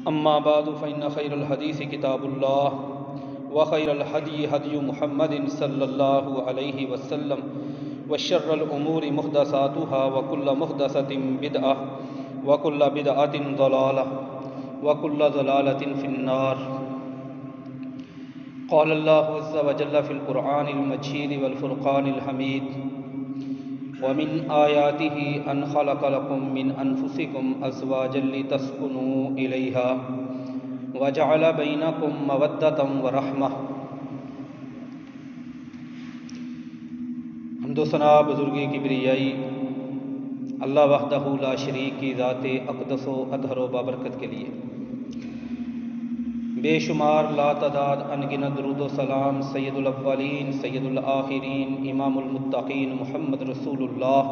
أما بعد فإن خير الحديث كتاب الله وخير الهدي هدي محمد صلى الله عليه وسلم وشر الأمور محدثاتها وكل محدثة بدعة وكل بدعة ضلالة وكل ضلالة في النار. قال الله عز وجل في القرآن المجيد والفرقان الحميد: ومن آياته أن خلق لكم من أنفسكم أزواجا لتسكنوا إليها وجعل بينكم مودة ورحمة. حمد و ثنا بزرگی کبریائی اللہ وحدہ لا شریک کی ذات اقدس و اطہر و بابرکت کے لیے بے شمار لا تعداد انگنت درود و سلام سید الاولین سید الآخرین امام المتقین محمد رسول اللہ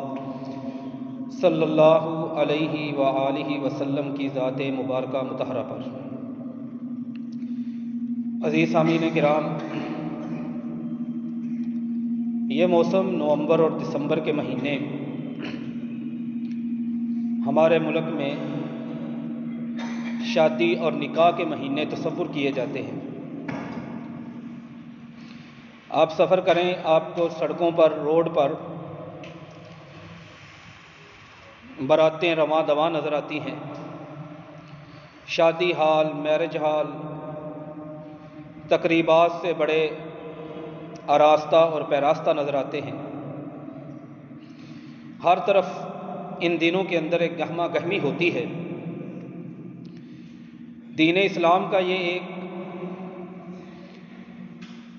صلی اللہ علیہ وآلہ وسلم کی ذات مبارکہ مطہرہ پر. عزیز سامعین کرام، یہ موسم نومبر اور دسمبر کے مہینے ہمارے ملک میں شادی اور نکاح کے مہینے تصور کیے جاتے ہیں. آپ سفر کریں، آپ کو سڑکوں پر، روڈ پر باراتیں رواں دواں نظر آتی ہیں. شادی ہال، میرج ہال تقریبات سے بڑے آراستہ اور پیراستہ نظر آتے ہیں. ہر طرف ان دنوں کے اندر ایک گہما گہمی ہوتی ہے. دین اسلام کا یہ ایک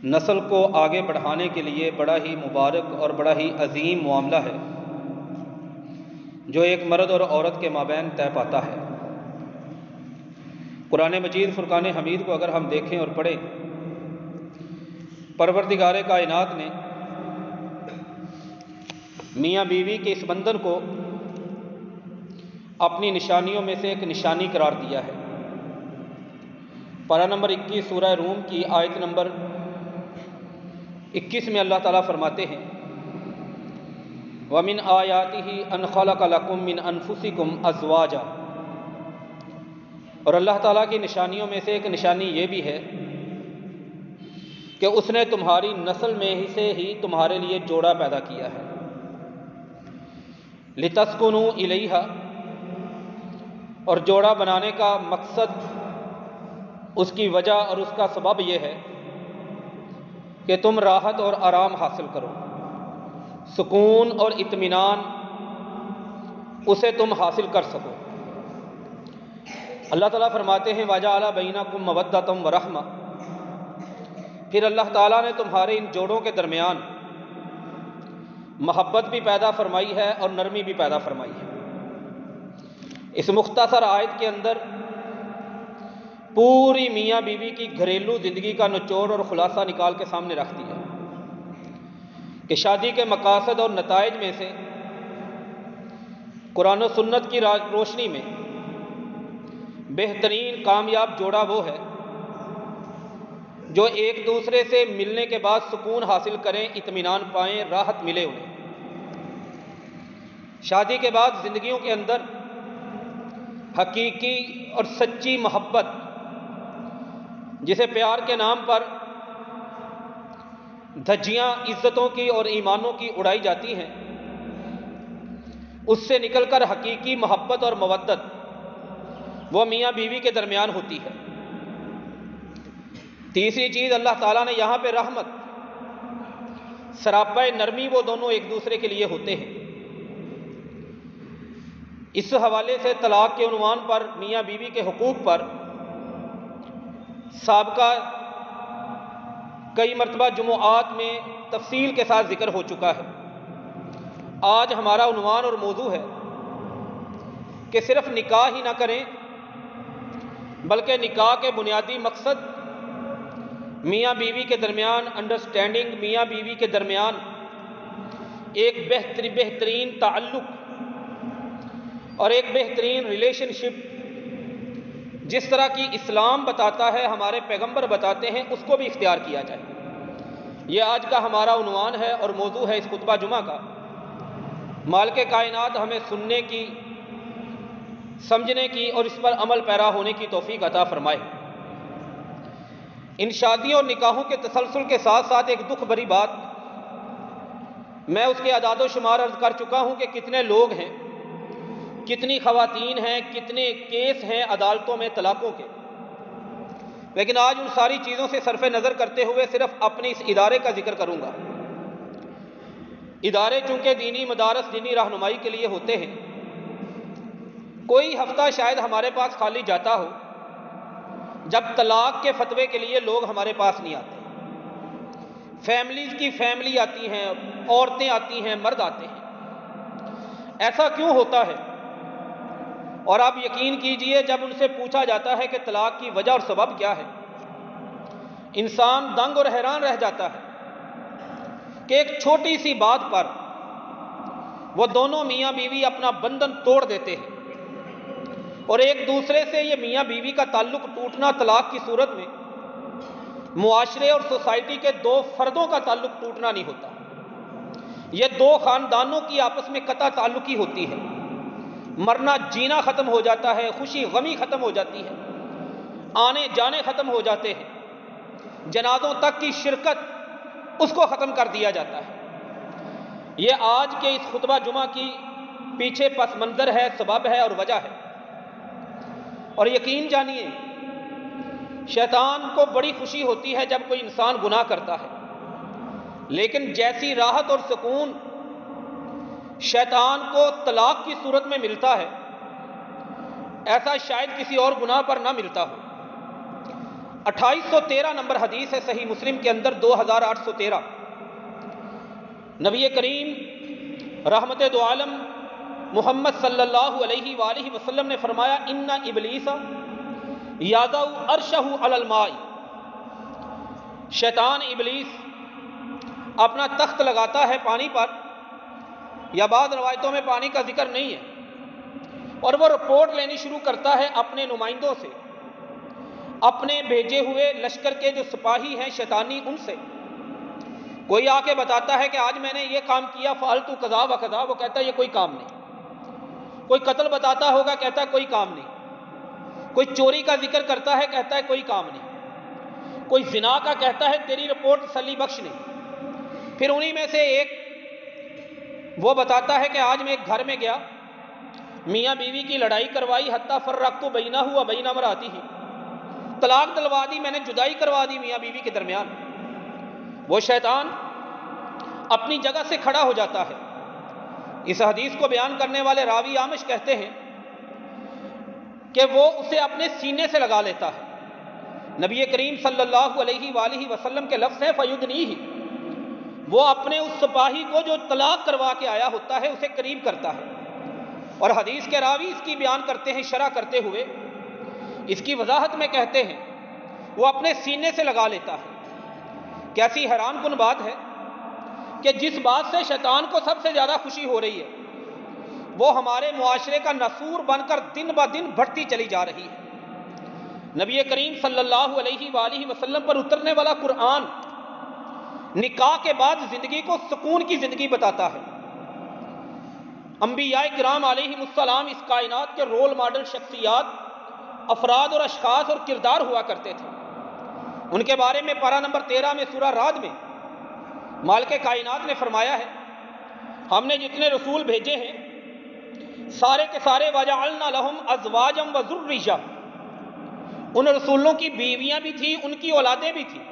نسل کو آگے بڑھانے کے لیے بڑا ہی مبارک اور بڑا ہی عظیم معاملہ ہے جو ایک مرد اور عورت کے مابین طے پاتا ہے. قرآن مجید فرقان حمید کو اگر ہم دیکھیں اور پڑھیں، پروردگار کائنات نے میاں بیوی کے اس بندھن کو اپنی نشانیوں میں سے ایک نشانی قرار دیا ہے. پارہ نمبر 21 سورہ روم کی آیت نمبر 21 میں اللہ تعالیٰ فرماتے ہیں: وَمِنْ آيَاتِهِ أَنْ خَلَقَ لَكُم مِّنْ أَنفُسِكُمْ أَزْوَاجًا. اور اللہ تعالیٰ کی نشانیوں میں سے ایک نشانی یہ بھی ہے کہ اس نے تمہاری نسل میں سے ہی تمہارے لیے جوڑا پیدا کیا ہے. لِتَسْكُنُوا إِلَيْهَا. اور جوڑا بنانے کا مقصد، اس کی وجہ اور اس کا سبب یہ ہے کہ تم راحت اور آرام حاصل کرو، سکون اور اطمینان اسے تم حاصل کر سکو. اللہ تعالیٰ فرماتے ہیں: وَجَعَلَ بَيْنَكُم مَّوَدَّةً وَرَحْمَةً. پھر اللہ تعالیٰ نے تمہارے ان جوڑوں کے درمیان محبت بھی پیدا فرمائی ہے اور نرمی بھی پیدا فرمائی ہے. اس مختصر آیت کے اندر پوری میاں بیوی کی گھریلو زندگی کا نچوڑ اور خلاصہ نکال کے سامنے رکھ دیا کہ شادی کے مقاصد اور نتائج میں سے قرآن و سنت کی روشنی میں بہترین کامیاب جوڑا وہ ہے جو ایک دوسرے سے ملنے کے بعد سکون حاصل کریں، اطمینان پائیں، راحت ملے انہیں. شادی کے بعد زندگیوں کے اندر حقیقی اور سچی محبت، جسے پیار کے نام پر دھجیاں عزتوں کی اور ایمانوں کی اڑائی جاتی ہیں، اس سے نکل کر حقیقی محبت اور مودت وہ میاں بیوی کے درمیان ہوتی ہے. تیسری چیز اللہ تعالیٰ نے یہاں پہ رحمت، سراپا نرمی وہ دونوں ایک دوسرے کے لیے ہوتے ہیں. اس حوالے سے طلاق کے عنوان پر میاں بیوی کے حقوق پر سابقہ کئی مرتبہ جمعات میں تفصیل کے ساتھ ذکر ہو چکا ہے. آج ہمارا عنوان اور موضوع ہے کہ صرف نکاح ہی نہ کریں بلکہ نکاح کے بنیادی مقصد میاں بیوی کے درمیان انڈرسٹینڈنگ، میاں بیوی کے درمیان ایک بہترین تعلق اور ایک بہترین ریلیشن شپ جس طرح کی اسلام بتاتا ہے، ہمارے پیغمبر بتاتے ہیں، اس کو بھی اختیار کیا جائے. یہ آج کا ہمارا عنوان ہے اور موضوع ہے اس خطبہ جمعہ کا. مالک کائنات ہمیں سننے کی سمجھنے کی اور اس پر عمل پیرا ہونے کی توفیق عطا فرمائے۔ ان شادیوں اور نکاحوں کے تسلسل کے ساتھ ساتھ ایک دکھ بھری بات، میں اس کے اعداد و شمار عرض کر چکا ہوں کہ کتنے لوگ ہیں، کتنی خواتین ہیں، کتنے کیس ہیں عدالتوں میں طلاقوں کے، لیکن آج ان ساری چیزوں سے صرف نظر کرتے ہوئے صرف اپنے اس ادارے کا ذکر کروں گا۔ ادارے چونکہ دینی مدارس دینی رہنمائی کے لیے ہوتے ہیں، کوئی ہفتہ شاید ہمارے پاس خالی جاتا ہو جب طلاق کے فتوے کے لیے لوگ ہمارے پاس نہیں آتے۔ فیملیز کی فیملی آتی ہیں، عورتیں آتی ہیں، مرد آتے ہیں۔ ایسا کیوں ہوتا ہے؟ اور آپ یقین کیجئے جب ان سے پوچھا جاتا ہے کہ طلاق کی وجہ اور سبب کیا ہے، انسان دنگ اور حیران رہ جاتا ہے کہ ایک چھوٹی سی بات پر وہ دونوں میاں بیوی اپنا بندھن توڑ دیتے ہیں، اور ایک دوسرے سے یہ میاں بیوی کا تعلق ٹوٹنا طلاق کی صورت میں معاشرے اور سوسائٹی کے دو فردوں کا تعلق ٹوٹنا نہیں ہوتا، یہ دو خاندانوں کی آپس میں قطع تعلقی ہوتی ہے، مرنا جینا ختم ہو جاتا ہے، خوشی غمی ختم ہو جاتی ہے، آنے جانے ختم ہو جاتے ہیں، جنازوں تک کی شرکت اس کو ختم کر دیا جاتا ہے۔ یہ آج کے اس خطبہ جمعہ کی پیچھے پس منظر ہے، سبب ہے اور وجہ ہے۔ اور یقین جانیے شیطان کو بڑی خوشی ہوتی ہے جب کوئی انسان گناہ کرتا ہے، لیکن جیسی راحت اور سکون شیطان کو طلاق کی صورت میں ملتا ہے، ایسا شاید کسی اور گناہ پر نہ ملتا ہو۔ 2813 نمبر حدیث ہے صحیح مسلم کے اندر 2813، نبی کریم رحمت دو عالم محمد صلی اللہ علیہ وآلہ وسلم نے فرمایا ان ابلیس یضع عرشہ علی الماء، شیطان ابلیس اپنا تخت لگاتا ہے پانی پر، یا بعض روایتوں میں پانی کا ذکر نہیں ہے، اور وہ رپورٹ لینی شروع کرتا ہے اپنے نمائندوں سے، اپنے بھیجے ہوئے لشکر کے جو سپاہی ہیں شیطانی ان سے۔ کوئی آ کے بتاتا ہے کہ آج میں نے یہ کام کیا، فعلت کذا و کذا، وہ کہتا ہے یہ کوئی کام نہیں۔ کوئی قتل بتاتا ہوگا، کہتا ہے کوئی کام نہیں۔ کوئی چوری کا ذکر کرتا ہے، کہتا ہے کوئی کام نہیں۔ کوئی زنا کا کہتا ہے تیری رپورٹ تسلی بخش نہیں۔ پھر انہی میں سے ایک وہ بتاتا ہے کہ آج میں ایک گھر میں گیا، میاں بیوی کی لڑائی کروائی، حتیٰ فرقت بینہ و بین امرأتہ، طلاق دلوا دی، میں نے جدائی کروا دی میاں بیوی کے درمیان۔ وہ شیطان اپنی جگہ سے کھڑا ہو جاتا ہے۔ اس حدیث کو بیان کرنے والے راوی عامش کہتے ہیں کہ وہ اسے اپنے سینے سے لگا لیتا ہے۔ نبی کریم صلی اللہ علیہ وآلہ وسلم کے لفظ ہیں فَيُدْنِيهِ، وہ اپنے اس سپاہی کو جو طلاق کروا کے آیا ہوتا ہے اسے قریب کرتا ہے، اور حدیث کے راوی اس کی بیان کرتے ہیں شرح کرتے ہوئے، اس کی وضاحت میں کہتے ہیں وہ اپنے سینے سے لگا لیتا ہے۔ کیسی حیران کن بات ہے کہ جس بات سے شیطان کو سب سے زیادہ خوشی ہو رہی ہے وہ ہمارے معاشرے کا نسور بن کر دن بہ دن بڑھتی چلی جا رہی ہے۔ نبی کریم صلی اللہ علیہ وآلہ وسلم پر اترنے والا قرآن نکاح کے بعد زندگی کو سکون کی زندگی بتاتا ہے۔ انبیاء کرام علیہم السلام اس کائنات کے رول ماڈل شخصیات، افراد اور اشخاص اور کردار ہوا کرتے تھے۔ ان کے بارے میں پارہ نمبر 13 میں سورہ رعد میں مالک کائنات نے فرمایا ہے ہم نے جتنے رسول بھیجے ہیں سارے کے سارے وَجَعَلْنَا لَهُمْ أَزْوَاجًا وَذُرِّيَّةً، ان رسولوں کی بیویاں بھی تھیں، ان کی اولادیں بھی تھیں۔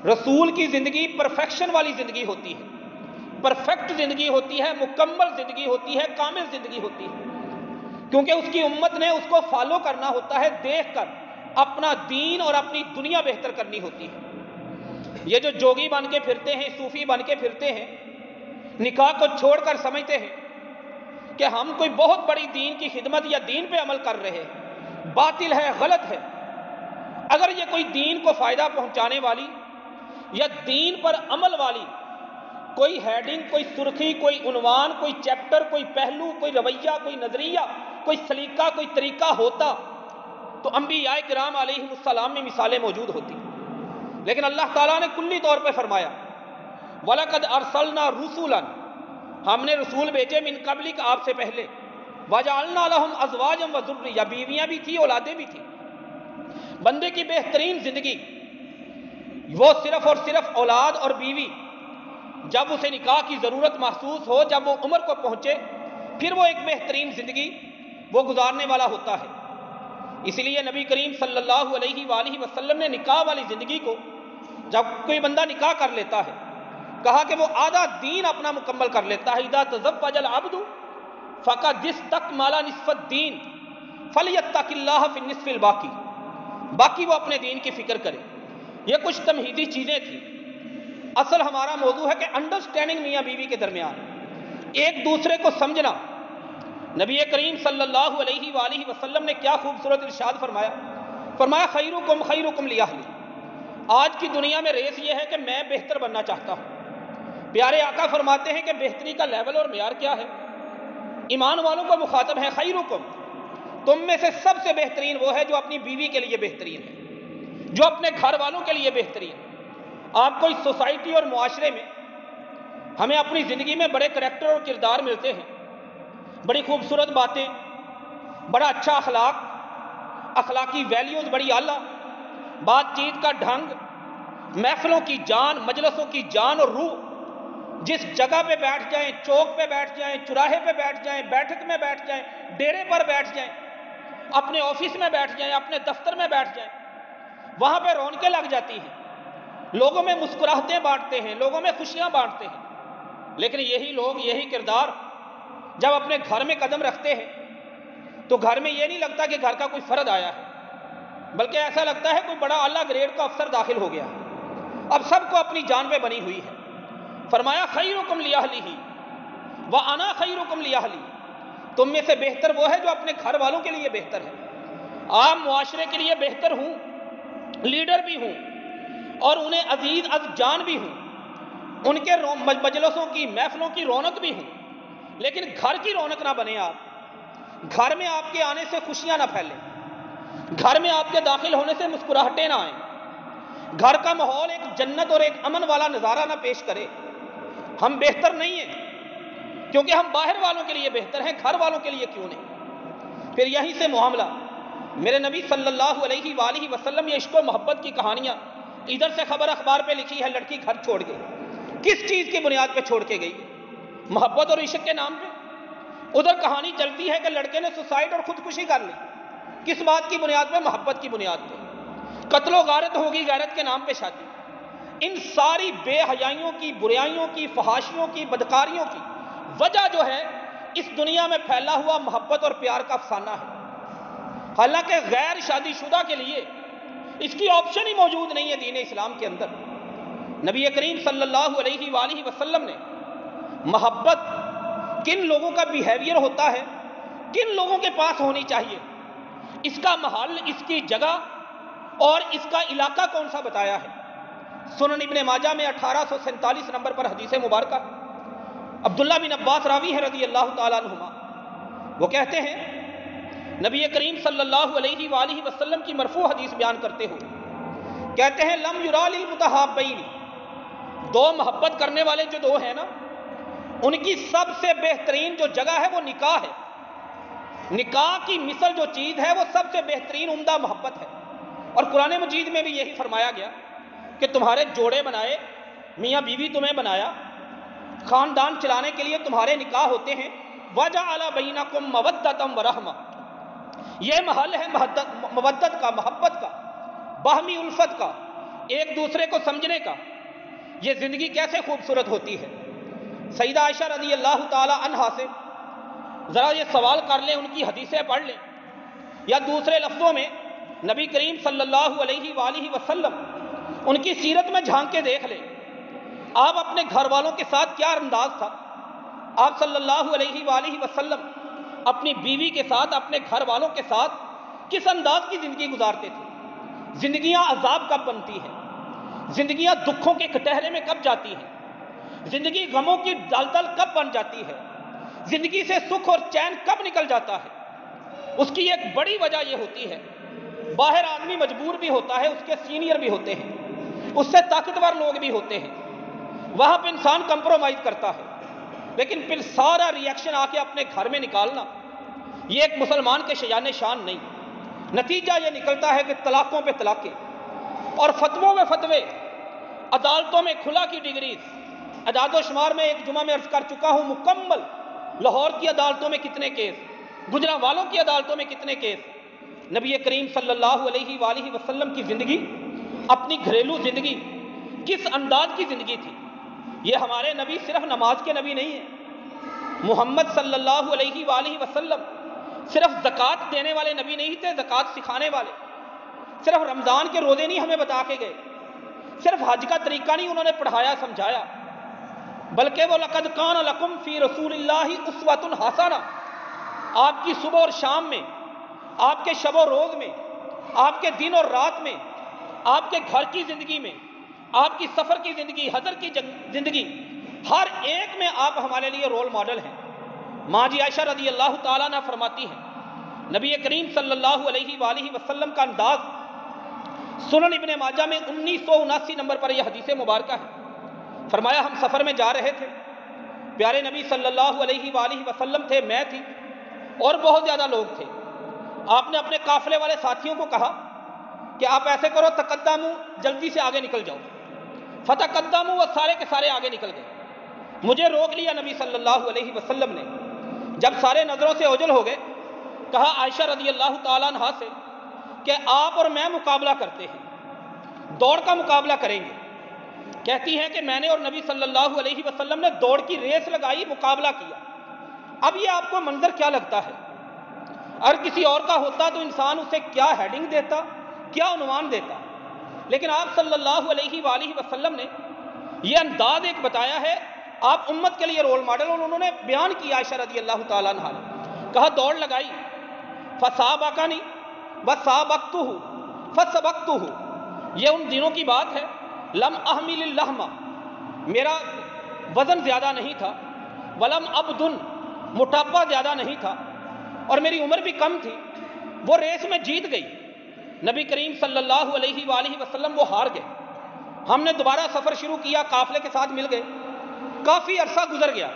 رسول کی زندگی پرفیکشن والی زندگی ہوتی ہے، پرفیکٹ زندگی ہوتی ہے، مکمل زندگی ہوتی ہے، کامل زندگی ہوتی ہے، کیونکہ اس کی امت نے اس کو فالو کرنا ہوتا ہے، دیکھ کر اپنا دین اور اپنی دنیا بہتر کرنی ہوتی ہے۔ یہ جو جوگی بن کے پھرتے ہیں، صوفی بن کے پھرتے ہیں، نکاح کو چھوڑ کر سمجھتے ہیں کہ ہم کوئی بہت بڑی دین کی خدمت یا دین پہ عمل کر رہے ہیں، باطل ہے، غلط ہے۔ اگر یہ کوئی دین کو فائدہ پہنچانے والی یا دین پر عمل والی کوئی ہیڈنگ، کوئی سرخی، کوئی عنوان، کوئی چیپٹر، کوئی پہلو، کوئی رویہ، کوئی نظریہ، کوئی سلیقہ، کوئی طریقہ ہوتا تو انبیاء کرام علیہم السلام میں مثالیں موجود ہوتی، لیکن اللہ تعالیٰ نے کلی طور پہ فرمایا وَلَقَدْ أَرْسَلْنَا رُسُلًا، ہم نے رسول بھیجے من قبلک، آپ سے پہلے، وَجَعَلْنَا لَهُمْ أَزْوَاجًا وَذُرِّيَّةً، بیویاں بھی تھی، اولادیں بھی تھی۔ بندے کی بہترین زندگی وہ صرف اور صرف اولاد اور بیوی، جب اسے نکاح کی ضرورت محسوس ہو، جب وہ عمر کو پہنچے، پھر وہ ایک بہترین زندگی وہ گزارنے والا ہوتا ہے۔ اس لیے نبی کریم صلی اللہ علیہ وآلہ وسلم نے نکاح والی زندگی کو، جب کوئی بندہ نکاح کر لیتا ہے، کہا کہ وہ آدھا دین اپنا مکمل کر لیتا ہے۔ اذا تزوج العبد فقد استکمل نصف الدین فلیتق اللہ فی النصف الباقی، باقی وہ اپنے دین کی فکر کرے۔ یہ کچھ تمہیدی چیزیں تھیں۔ اصل ہمارا موضوع ہے کہ انڈرسٹینڈنگ میاں بیوی کے درمیان، ایک دوسرے کو سمجھنا۔ نبی کریم صلی اللہ علیہ وآلہ وسلم نے کیا خوبصورت ارشاد فرمایا، فرمایا خیرکم خیرکم لأہلی۔ آج کی دنیا میں ریس یہ ہے کہ میں بہتر بننا چاہتا ہوں۔ پیارے آقا فرماتے ہیں کہ بہتری کا لیول اور معیار کیا ہے؟ ایمان والوں کو مخاطب ہے، خیرکم، تم میں سے سب سے بہترین وہ ہے جو اپنی بیوی کے لیے بہترین ہے، جو اپنے گھر والوں کے لیے بہترین۔ آپ کو اس سوسائٹی اور معاشرے میں ہمیں اپنی زندگی میں بڑے کریکٹر اور کردار ملتے ہیں، بڑی خوبصورت باتیں، بڑا اچھا اخلاق، اخلاقی ویلیوز بڑی اعلیٰ، بات چیت کا ڈھنگ، محفلوں کی جان، مجلسوں کی جان اور روح۔ جس جگہ پہ بیٹھ جائیں، چوک پہ بیٹھ جائیں، چوراہے پہ بیٹھ جائیں، بیٹھک میں بیٹھ جائیں، ڈیرے پر بیٹھ جائیں، اپنے آفس میں بیٹھ جائیں، اپنے دفتر میں بیٹھ جائیں، وہاں پہ رونقیں لگ جاتی ہیں، لوگوں میں مسکراہٹیں بانٹتے ہیں، لوگوں میں خوشیاں بانٹتے ہیں۔ لیکن یہی لوگ، یہی کردار جب اپنے گھر میں قدم رکھتے ہیں تو گھر میں یہ نہیں لگتا کہ گھر کا کوئی فرد آیا ہے، بلکہ ایسا لگتا ہے کوئی بڑا اعلیٰ گریڈ کا افسر داخل ہو گیا ہے، اب سب کو اپنی جان پہ بنی ہوئی ہے۔ فرمایا خیرکم لأہلہ وأنا خیرکم لأہلی، تم میں سے بہتر وہ ہے جو اپنے گھر والوں کے لیے بہتر ہے۔ عام معاشرے کے لیے بہتر ہوں، لیڈر بھی ہوں اور انہیں عزیز از جان بھی ہوں، ان کے مجلسوں کی، محفلوں کی رونق بھی ہوں، لیکن گھر کی رونق نہ بنے آپ، گھر میں آپ کے آنے سے خوشیاں نہ پھیلیں، گھر میں آپ کے داخل ہونے سے مسکراہٹیں نہ آئیں، گھر کا ماحول ایک جنت اور ایک امن والا نظارہ نہ پیش کرے۔ ہم بہتر نہیں ہیں کیونکہ ہم باہر والوں کے لیے بہتر ہیں، گھر والوں کے لیے کیوں نہیں؟ پھر یہیں سے معاملہ، میرے نبی صلی اللہ علیہ وآلہ وسلم، یہ عشق و محبت کی کہانیاں، ادھر سے خبر اخبار پہ لکھی ہے لڑکی گھر چھوڑ گئی، کس چیز کی بنیاد پہ چھوڑ کے گئی؟ محبت اور عشق کے نام پہ۔ ادھر کہانی چلتی ہے کہ لڑکے نے سوسائڈ اور خودکشی کر لی، کس بات کی بنیاد پہ؟ محبت کی بنیاد پہ۔ قتل و غارت ہوگی، غیرت کے نام پہ شادی۔ ان ساری بے حیائیوں کی، برائیوں کی، فحاشیوں کی، بدکاریوں کی وجہ جو ہے، اس دنیا میں پھیلا ہوا محبت اور پیار کا افسانہ ہے۔ حالانکہ غیر شادی شدہ کے لیے اس کی آپشن ہی موجود نہیں ہے دین اسلام کے اندر۔ نبی کریم صلی اللہ علیہ وآلہ وسلم نے محبت کن لوگوں کا بیہیویئر ہوتا ہے، کن لوگوں کے پاس ہونی چاہیے، اس کا محل، اس کی جگہ اور اس کا علاقہ کون سا بتایا ہے۔ سنن ابن ماجہ میں 1847 نمبر پر حدیث مبارکہ، عبداللہ بن عباس راوی ہے رضی اللہ تعالیٰ عنہما، وہ کہتے ہیں نبی کریم صلی اللہ علیہ وآلہ وسلم کی مرفوع حدیث بیان کرتے ہوئے کہتے ہیں لم یرا للمتحابین، دو محبت کرنے والے جو دو ہیں نا، ان کی سب سے بہترین جو جگہ ہے وہ نکاح ہے۔ نکاح کی مثل جو چیز ہے وہ سب سے بہترین عمدہ محبت ہے۔ اور قرآن مجید میں بھی یہی فرمایا گیا کہ تمہارے جوڑے بنائے، میاں بیوی تمہیں بنایا، خاندان چلانے کے لیے تمہارے نکاح ہوتے ہیں۔ وَجَعَلَ بَيْنَكُمْ مَوَدَّةً وَرَحْمَةً، یہ محل ہے مودت کا، محبت کا، باہمی الفت کا، ایک دوسرے کو سمجھنے کا۔ یہ زندگی کیسے خوبصورت ہوتی ہے۔ سیدہ عائشہ رضی اللہ تعالی عنہا سے ذرا یہ سوال کر لیں، ان کی حدیثیں پڑھ لیں، یا دوسرے لفظوں میں نبی کریم صلی اللہ علیہ وآلہ وسلم ان کی سیرت میں جھانک کے دیکھ لیں، آپ اپنے گھر والوں کے ساتھ کیا انداز تھا۔ آپ صلی اللہ علیہ وآلہ وسلم اپنی بیوی کے ساتھ، اپنے گھر والوں کے ساتھ کس انداز کی زندگی گزارتے تھے۔ زندگیاں عذاب کب بنتی ہیں، زندگیاں دکھوں کے کٹہرے میں کب جاتی ہیں، زندگی غموں کی دلدل کب بن جاتی ہے، زندگی سے سکھ اور چین کب نکل جاتا ہے، اس کی ایک بڑی وجہ یہ ہوتی ہے، باہر آدمی مجبور بھی ہوتا ہے، اس کے سینئر بھی ہوتے ہیں، اس سے طاقتور لوگ بھی ہوتے ہیں، وہاں پہ انسان کمپرومائز کرتا ہے، لیکن پھر سارا ری ایکشن آ کے اپنے گھر میں نکالنا، یہ ایک مسلمان کے شایان شان نہیں۔ نتیجہ یہ نکلتا ہے کہ طلاقوں پہ طلاقیں اور فتووں میں فتوے، عدالتوں میں کھلا کی ڈگریز۔ اعداد و شمار میں ایک جمعہ میں عرض کر چکا ہوں مکمل، لاہور کی عدالتوں میں کتنے کیس، گجرانوالوں کی عدالتوں میں کتنے کیس۔ نبی کریم صلی اللہ علیہ وآلہ وسلم کی زندگی، اپنی گھریلو زندگی کس انداز کی زندگی تھی؟ یہ ہمارے نبی صرف نماز کے نبی نہیں ہیں، محمد صلی اللہ علیہ وآلہ وسلم صرف زکوٰۃ دینے والے نبی نہیں تھے، زکوٰۃ سکھانے والے۔ صرف رمضان کے روزے نہیں ہمیں بتا کے گئے، صرف حج کا طریقہ نہیں انہوں نے پڑھایا سمجھایا، بلکہ وہ لقد کان لکم فی رسول اللہ اسوۃ حسنہ، آپ کی صبح اور شام میں، آپ کے شب و روز میں، آپ کے دن اور رات میں، آپ کے گھر کی زندگی میں، آپ کی سفر کی زندگی، حضر کی زندگی، ہر ایک میں آپ ہمارے لیے رول ماڈل ہیں۔ ماں جی عائشہ رضی اللہ تعالیٰ عنہ فرماتی ہیں نبی کریم صلی اللہ علیہ وآلہ وسلم کا انداز، سنن ابن ماجہ میں 1979 نمبر پر یہ حدیث مبارکہ ہے۔ فرمایا ہم سفر میں جا رہے تھے، پیارے نبی صلی اللہ علیہ وآلہ وسلم تھے، میں تھی اور بہت زیادہ لوگ تھے۔ آپ نے اپنے قافلے والے ساتھیوں کو کہا کہ آپ ایسے کرو، تقدموا، جلدی سے آگے نکل جاؤ۔ فتقدموا، وہ سارے کے سارے آگے نکل گئے۔ مجھے روک لیا نبی صلی اللہ علیہ وسلم نے۔ جب سارے نظروں سے اوجھل ہو گئے، کہا عائشہ رضی اللہ تعالیٰ عنہ سے کہ آپ اور میں مقابلہ کرتے ہیں، دوڑ کا مقابلہ کریں گے۔ کہتی ہیں کہ میں نے اور نبی صلی اللہ علیہ وسلم نے دوڑ کی ریس لگائی، مقابلہ کیا۔ اب یہ آپ کو منظر کیا لگتا ہے؟ اگر کسی اور کا ہوتا تو انسان اسے کیا ہیڈنگ دیتا، کیا عنوان دیتا، لیکن آپ صلی اللہ علیہ وآلہ وسلم نے یہ انداز ایک بتایا ہے، آپ امت کے لیے رول ماڈل، اور انہوں نے بیان کیا عائشہ رضی اللہ تعالیٰ عنہ نے، کہا دوڑ لگائی، فسابقنی وسابقتہ فسبقتہ، یہ ان دنوں کی بات ہے، لم احمل اللحم، میرا وزن زیادہ نہیں تھا، ولم ابدن، موٹاپا زیادہ نہیں تھا، اور میری عمر بھی کم تھی، وہ ریس میں جیت گئی۔ نبی کریم صلی اللہ علیہ وآلہ وسلم وہ ہار گئے۔ ہم نے دوبارہ سفر شروع کیا، قافلے کے ساتھ مل گئے، کافی عرصہ گزر گیا،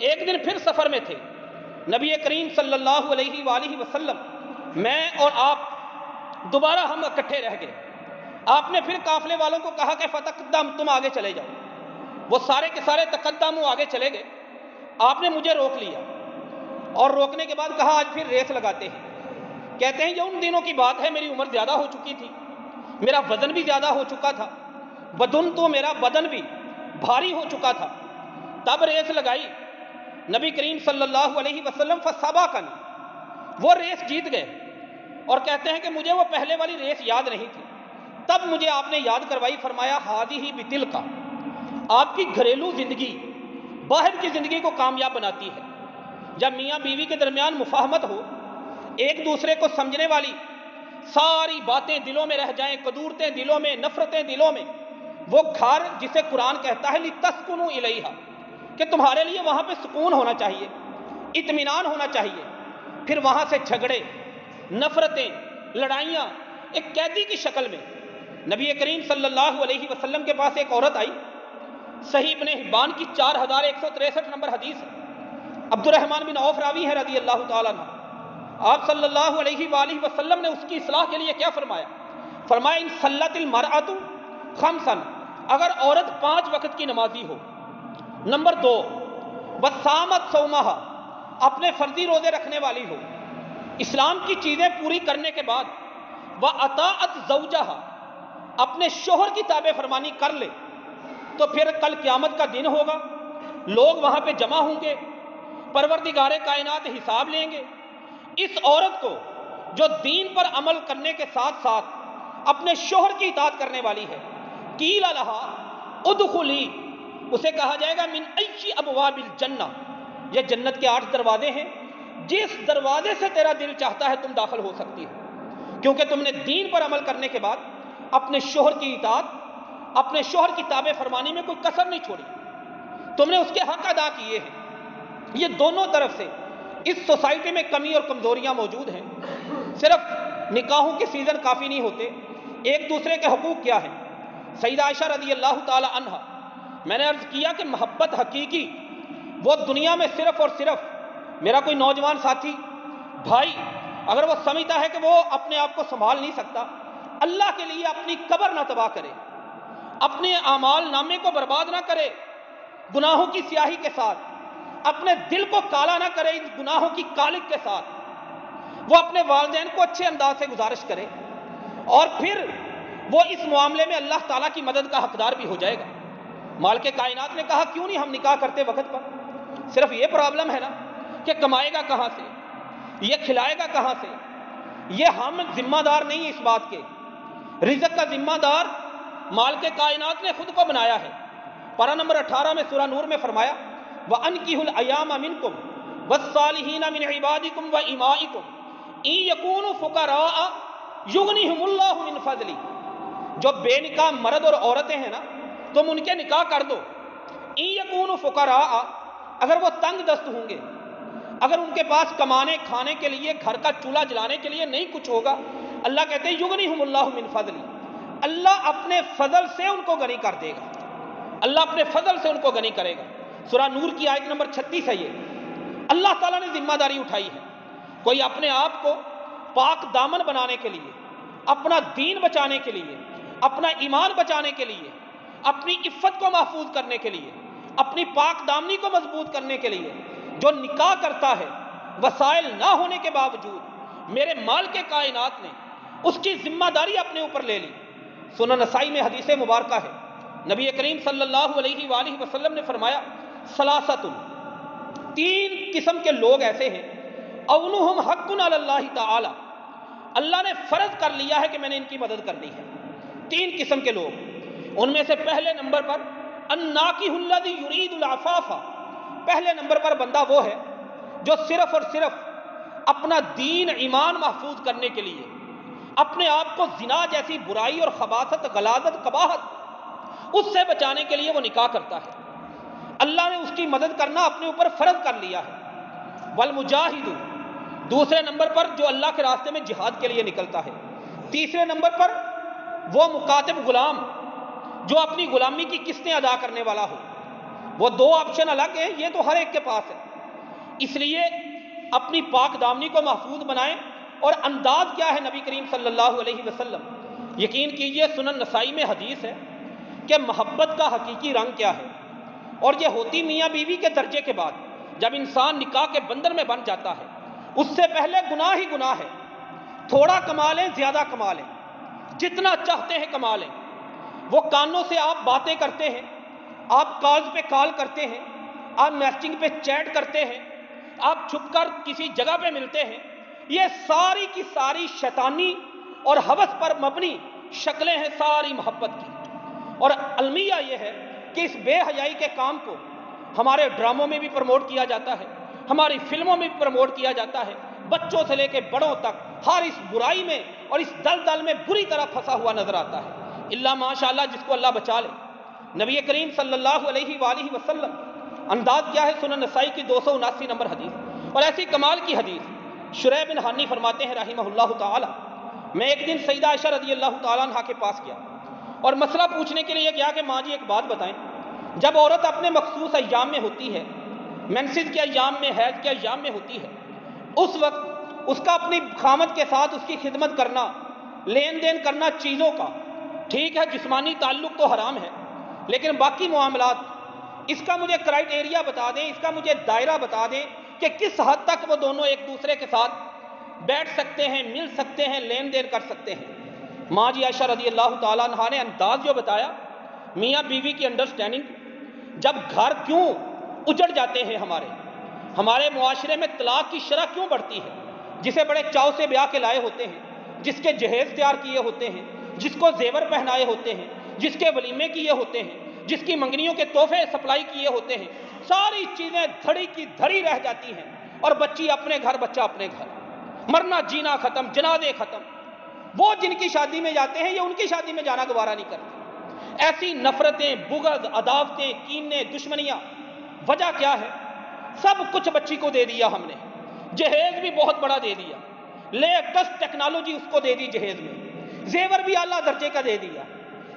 ایک دن پھر سفر میں تھے، نبی کریم صلی اللہ علیہ وآلہ وسلم، میں اور آپ دوبارہ ہم اکٹھے رہ گئے۔ آپ نے پھر قافلے والوں کو کہا کہ فتقدم، تم آگے چلے جاؤ۔ وہ سارے کے سارے تقدم آگے چلے گئے۔ آپ نے مجھے روک لیا، اور روکنے کے بعد کہا آج پھر ریس لگاتے ہیں۔ کہتے ہیں یہ ان دنوں کی بات ہے، میری عمر زیادہ ہو چکی تھی، میرا وزن بھی زیادہ ہو چکا تھا، بدن تو میرا بدن بھی بھاری ہو چکا تھا۔ تب ریس لگائی نبی کریم صلی اللہ علیہ وسلم، فسبقنی، وہ ریس جیت گئے۔ اور کہتے ہیں کہ مجھے وہ پہلے والی ریس یاد نہیں تھی، تب مجھے آپ نے یاد کروائی، فرمایا ہادی بتلک، آپ کی گھریلو زندگی باہر کی زندگی کو کامیاب بناتی ہے۔ جب میاں بیوی کے درمیان مفاہمت ہو، ایک دوسرے کو سمجھنے والی، ساری باتیں دلوں میں رہ جائیں، قدورتیں دلوں میں، نفرتیں دلوں میں، وہ گھر جسے قرآن کہتا ہے لِتَسْكُنُوا إِلَيْهَا، کہ تمہارے لیے وہاں پہ سکون ہونا چاہیے، اطمینان ہونا چاہیے۔ پھر وہاں سے جھگڑے، نفرتیں، لڑائیاں ایک قیدی کی شکل میں۔ نبی کریم صلی اللہ علیہ وسلم کے پاس ایک عورت آئی، صحیح ابن حبان کی 4163 نمبر حدیث ہے، عبد الرحمن بن عوف راوی ہے رضی اللہ تعالیٰ عنہ۔ آپ صلی اللہ علیہ وآلہ وسلم نے اس کی اصلاح کے لیے کیا فرمایا؟ فرمایا ان صلت المرأۃ خمسا، اگر عورت 5 وقت کی نمازی ہو، نمبر 2 وصامت صومہا، اپنے فرضی روزے رکھنے والی ہو، اسلام کی چیزیں پوری کرنے کے بعد وَأَطَاعَتْ زَوْجَهَا، اپنے شوہر کی تابع فرمانی کر لے، تو پھر کل قیامت کا دن ہوگا، لوگ وہاں پہ جمع ہوں گے، پروردگار کائنات حساب لیں گے۔ اس عورت کو جو دین پر عمل کرنے کے ساتھ ساتھ اپنے شوہر کی اطاعت کرنے والی ہے، قیل لہا ادخلی، اسے کہا جائے گا من ای ابواب الجنہ، یہ جنت کے 8 دروازے ہیں، جس دروازے سے تیرا دل چاہتا ہے تم داخل ہو سکتی ہو، کیونکہ تم نے دین پر عمل کرنے کے بعد اپنے شوہر کی اطاعت، اپنے شوہر کی تابع فرمانی میں کوئی کسر نہیں چھوڑی، تم نے اس کے حق ادا کیے ہیں۔ یہ دونوں طرف سے اس سوسائٹی میں کمی اور کمزوریاں موجود ہیں۔ صرف نکاحوں کے سیزن کافی نہیں ہوتے، ایک دوسرے کے حقوق کیا ہیں؟ سیدہ عائشہ رضی اللہ تعالی عنہ، میں نے عرض کیا کہ محبت حقیقی وہ دنیا میں صرف اور صرف، میرا کوئی نوجوان ساتھی بھائی اگر وہ سمجھتا ہے کہ وہ اپنے آپ کو سنبھال نہیں سکتا، اللہ کے لیے اپنی قبر نہ تباہ کرے، اپنے اعمال نامے کو برباد نہ کرے گناہوں کی سیاہی کے ساتھ، اپنے دل کو کالا نہ کرے ان گناہوں کی کالک کے ساتھ، وہ اپنے والدین کو اچھے انداز سے گزارش کرے، اور پھر وہ اس معاملے میں اللہ تعالیٰ کی مدد کا حقدار بھی ہو جائے گا۔ مالک کائنات نے کہا کیوں نہیں ہم نکاح کرتے وقت پر؟ صرف یہ پرابلم ہے نا کہ کمائے گا کہاں سے، یہ کھلائے گا کہاں سے؟ یہ ہم ذمہ دار نہیں اس بات کے، رزق کا ذمہ دار مالک کائنات نے خود کو بنایا ہے۔ پارہ نمبر 18 میں سورہ نور میں فرمایا وَأَنْكِحُوا الْأَيَامَ مِنْكُمْ وَالصَّالِحِينَ مِنْ عِبَادِكُمْ وَإِمَائِكُمْ إِنْ يَكُونُوا فُقَرَاءَ يُغْنِهُمُ اللَّهُ مِنْ فَضْلِهِ، جو بے نکاح مرد اور عورتیں ہیں نا تم ان کے نکاح کر دو۔ إِنْ يَكُونُوا فُقَرَاءَ، اگر وہ تنگ دست ہوں گے، اگر ان کے پاس کمانے کھانے کے لیے گھر کا چولہا جلانے کے لیے نہیں کچھ ہوگا، اللہ کہتے ہیں یغنیہم اللہ من فضلی، اللہ اپنے فضل سے ان کو غنی کر دے گا، اللہ اپنے فضل سے ان کو غنی کرے گا۔ سورہ نور کی آیت نمبر 36 ہے یہ، اللہ تعالیٰ نے ذمہ داری اٹھائی ہے۔ کوئی اپنے آپ کو پاک دامن بنانے کے لیے، اپنا دین بچانے کے لیے، اپنا ایمان بچانے کے لیے، اپنی عفت کو محفوظ کرنے کے لیے، اپنی پاک دامنی کو مضبوط کرنے کے لیے جو نکاح کرتا ہے وسائل نہ ہونے کے باوجود، میرے مالک کائنات نے اس کی ذمہ داری اپنے اوپر لے لی۔ سنن نسائی میں حدیث مبارکہ ہے، نبی کریم صلی اللہ علیہ وآلہ وسلم نے فرمایا ثلاثۃ، تین قسم کے لوگ ایسے ہیں اونہم حق علی اللہ تعالی، اللہ نے فرض کر لیا ہے کہ میں نے ان کی مدد کرنی ہے۔ تین قسم کے لوگ، ان میں سے پہلے نمبر پر الناکح الذی یرید العفاف، پہلے نمبر پر بندہ وہ ہے جو صرف اور صرف اپنا دین ایمان محفوظ کرنے کے لیے، اپنے آپ کو زنا جیسی برائی اور خباثت غلاظت قباحت اس سے بچانے کے لیے وہ نکاح کرتا ہے، اللہ نے اس کی مدد کرنا اپنے اوپر فرض کر لیا ہے۔ والمجاہد، دوسرے نمبر پر جو اللہ کے راستے میں جہاد کے لیے نکلتا ہے۔ تیسرے نمبر پر وہ مکاتب غلام جو اپنی غلامی کی قسطیں ادا کرنے والا ہو۔ وہ دو آپشن الگ ہیں، یہ تو ہر ایک کے پاس ہے۔ اس لیے اپنی پاک دامنی کو محفوظ بنائیں، اور انداز کیا ہے نبی کریم صلی اللہ علیہ وسلم، یقین کیجئے سنن نسائی میں حدیث ہے کہ محبت کا حقیقی رنگ کیا ہے، اور یہ ہوتی میاں بیوی کے درجے کے بعد جب انسان نکاح کے بندھن میں بن جاتا ہے، اس سے پہلے گناہ ہی گناہ ہے، تھوڑا کما لیں زیادہ کما لیں، جتنا چاہتے ہیں کما لیں، وہ کانوں سے آپ باتیں کرتے ہیں، آپ کالز پہ کال کرتے ہیں، آپ میسنجنگ پہ چیٹ کرتے ہیں، آپ چھپ کر کسی جگہ پہ ملتے ہیں، یہ ساری کی ساری شیطانی اور ہوس پر مبنی شکلیں ہیں ساری محبت کی۔ اور المیہ یہ ہے کہ اس بے حیائی کے کام کو ہمارے ڈراموں میں بھی پروموٹ کیا جاتا ہے، ہماری فلموں میں بھی پروموٹ کیا جاتا ہے، بچوں سے لے کے بڑوں تک ہر اس برائی میں اور اس دلدل میں بری طرح پھنسا ہوا نظر آتا ہے، اللہ ماشاءاللہ جس کو اللہ بچا لے۔ نبی کریم صلی اللہ علیہ وآلہ وسلم، انداز کیا ہے، سنن نسائی کی 279 نمبر حدیث، اور ایسی کمال کی حدیث، شریح بن حانی فرماتے ہیں رحمہ اللہ تعالی، میں ایک دن سیدہ عائشہ رضی اللہ تعالیٰ عنہ کے پاس گیا اور مسئلہ پوچھنے کے لیے گیا کہ ماں جی ایک بات بتائیں، جب عورت اپنے مخصوص ایام میں ہوتی ہے، مینسز کے ایام میں، حیض کے ایام میں ہوتی ہے، اس وقت اس کا اپنی خامد کے ساتھ اس کی خدمت کرنا، لین دین کرنا چیزوں کا، ٹھیک ہے جسمانی تعلق تو حرام ہے، لیکن باقی معاملات، اس کا مجھے کرائٹیریا بتا دیں، اس کا مجھے دائرہ بتا دیں کہ کس حد تک وہ دونوں ایک دوسرے کے ساتھ بیٹھ سکتے ہیں، مل سکتے ہیں، لین دین کر سکتے ہیں۔ ماں جی عائشہ رضی اللہ تعالیٰ عنہ نے انداز جو بتایا، میاں بیوی کی انڈرسٹینڈنگ، جب گھر کیوں اجڑ جاتے ہیں، ہمارے معاشرے میں طلاق کی شرح کیوں بڑھتی ہے، جسے بڑے چاؤ سے بیاہ کے لائے ہوتے ہیں، جس کے جہیز تیار کیے ہوتے ہیں، جس کو زیور پہنائے ہوتے ہیں، جس کے ولیمے کیے ہوتے ہیں، جس کی منگنیوں کے تحفے سپلائی کیے ہوتے ہیں، ساری چیزیں دھڑی کی دھڑی رہ جاتی ہیں، اور بچی اپنے گھر، بچہ اپنے گھر، مرنا جینا ختم، جنازے ختم۔ وہ جن کی شادی میں جاتے ہیں، یہ ان کی شادی میں جانا گوارا نہیں کرتے۔ ایسی نفرتیں، بغض، عداوتیں، کینے، دشمنیاں، وجہ کیا ہے؟ سب کچھ بچی کو دے دیا ہم نے، جہیز بھی بہت بڑا دے دیا، لیٹسٹ ٹیکنالوجی اس کو دے دی جہیز میں، زیور بھی اعلیٰ درجے کا دے دیا،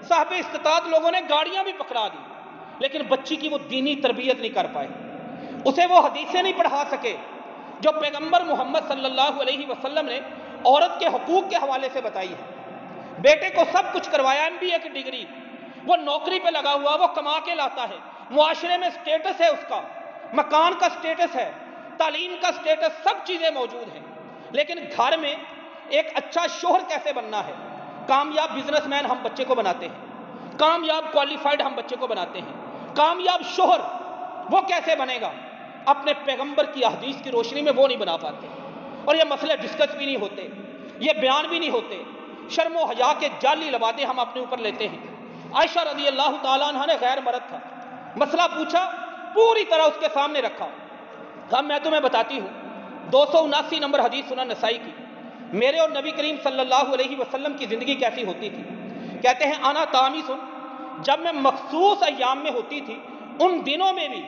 صاحب استطاعت لوگوں نے گاڑیاں بھی پکڑا دی، لیکن بچی کی وہ دینی تربیت نہیں کر پائے، اسے وہ حدیثیں نہیں پڑھا سکے جو پیغمبر محمد صلی اللہ علیہ وسلم نے عورت کے حقوق کے حوالے سے بتائی ہے۔ بیٹے کو سب کچھ کروایا، MBA کی ڈگری، وہ نوکری پہ لگا ہوا، وہ کما کے لاتا ہے، معاشرے میں سٹیٹس ہے، اس کا مکان کا سٹیٹس ہے، تعلیم کا سٹیٹس، سب چیزیں موجود ہیں، لیکن گھر میں ایک اچھا شوہر کیسے بننا ہے، کامیاب بزنس مین ہم بچے کو بناتے ہیں، کامیاب کوالیفائڈ ہم بچے کو بناتے ہیں، کامیاب شوہر وہ کیسے بنے گا، اپنے پیغمبر کی احادیث کی روشنی میں وہ نہیں بنا پاتے، اور یہ مسئلے ڈسکس بھی نہیں ہوتے، یہ بیان بھی نہیں ہوتے، شرم و حیا کے جعلی لبادے ہم اپنے اوپر لیتے ہیں۔ عائشہ رضی اللہ تعالیٰ عنہ نے غیر مرد تھا، مسئلہ پوچھا، پوری طرح اس کے سامنے رکھا، کہا میں تمہیں بتاتی ہوں 279 نمبر حدیث سنن نسائی کی، میرے اور نبی کریم صلی اللہ علیہ وسلم کی زندگی کیسی ہوتی تھی۔ کہتے ہیں آنا تامی سن، جب میں مخصوص ایام میں ہوتی تھی ان دنوں میں بھی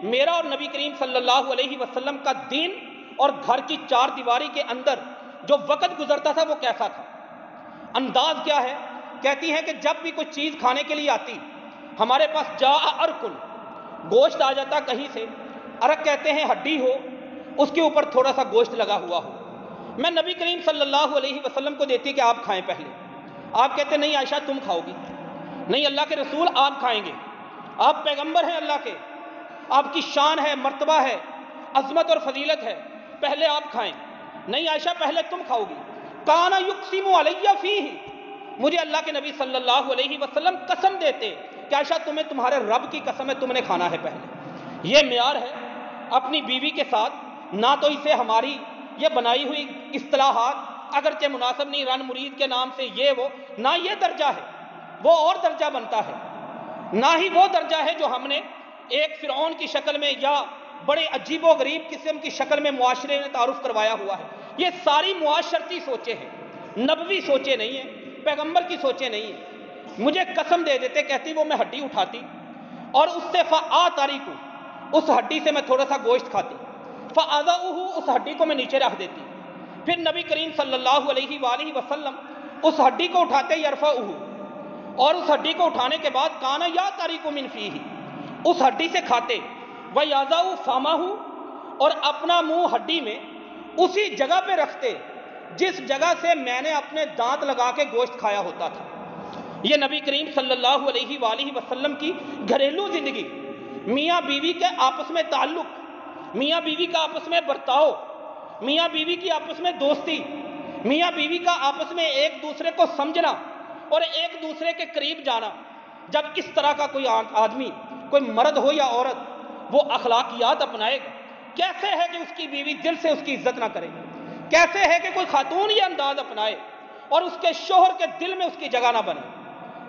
میرا اور نبی کریم صلی اللہ علیہ وسلم کا دین اور گھر کی چار دیواری کے اندر جو وقت گزرتا تھا وہ کیسا تھا، انداز کیا ہے۔ کہتی ہیں کہ جب بھی کوئی چیز کھانے کے لیے آتی ہمارے پاس جا ارکن، گوشت آ جاتا کہیں سے، ارک کہتے ہیں ہڈی ہو، اس کے اوپر تھوڑا سا گوشت لگا ہوا ہو، میں نبی کریم صلی اللہ علیہ وسلم کو دیتی کہ آپ کھائیں پہلے، آپ کہتے نہیں عائشہ تم کھاؤ گی، نہیں اللہ کے رسول آپ کھائیں گے، آپ پیغمبر ہیں اللہ کے، آپ کی شان ہے، مرتبہ ہے، عظمت اور فضیلت ہے، پہلے آپ کھائیں، نہیں عائشہ پہلے تم کھاؤ گی۔ کانا یقسم علیہ فیہ، مجھے اللہ کے نبی صلی اللہ علیہ وسلم قسم دیتے کہ عائشہ تمہیں تمہارے رب کی قسم ہے تم نے کھانا ہے پہلے۔ یہ معیار ہے اپنی بیوی کے ساتھ، نہ تو اسے ہماری یہ بنائی ہوئی اصطلاحات اگرچہ مناسب نہیں، رن مرید کے نام سے یہ وہ، نہ یہ درجہ ہے، وہ اور درجہ بنتا ہے، نہ ہی وہ درجہ ہے جو ہم نے ایک فرعون کی شکل میں یا بڑے عجیب و غریب قسم کی شکل میں معاشرے میں تعارف کروایا ہوا ہے۔ یہ ساری معاشرتی سوچیں ہیں، نبوی سوچیں نہیں ہیں، پیغمبر کی سوچیں نہیں ہیں۔ مجھے قسم دے دیتے، کہتی وہ میں ہڈی اٹھاتی اور اس سے فآتریکو، اس ہڈی سے میں تھوڑا سا گوشت کھاتی، فاضعہ، اس ہڈی کو میں نیچے رکھ دیتی، پھر نبی کریم صلی اللہ علیہ وآلہ وسلم اس ہڈی کو اٹھاتے یرفعہ، اور اس ہڈی کو اٹھانے کے بعد کانا یا تاریک من فیہ، اس ہڈی سے کھاتے، ویضع فمہ، اور اپنا منہ ہڈی میں اسی جگہ پہ رکھتے جس جگہ سے میں نے اپنے دانت لگا کے گوشت کھایا ہوتا تھا۔ یہ نبی کریم صلی اللہ علیہ وآلہ وسلم کی گھریلو زندگی، میاں بیوی کے آپس میں تعلق، میاں بیوی کا آپس میں برتاؤ، میاں بیوی کی آپس میں دوستی، میاں بیوی کا آپس میں ایک دوسرے کو سمجھنا اور ایک دوسرے کے قریب جانا۔ جب اس طرح کا کوئی آدمی، کوئی مرد ہو یا عورت، وہ اخلاقیات اپنائے گا، کیسے ہے کہ اس کی بیوی دل سے اس کی عزت نہ کرے، کیسے ہے کہ کوئی خاتون یہ انداز اپنائے اور اس کے شوہر کے دل میں اس کی جگہ نہ بنے۔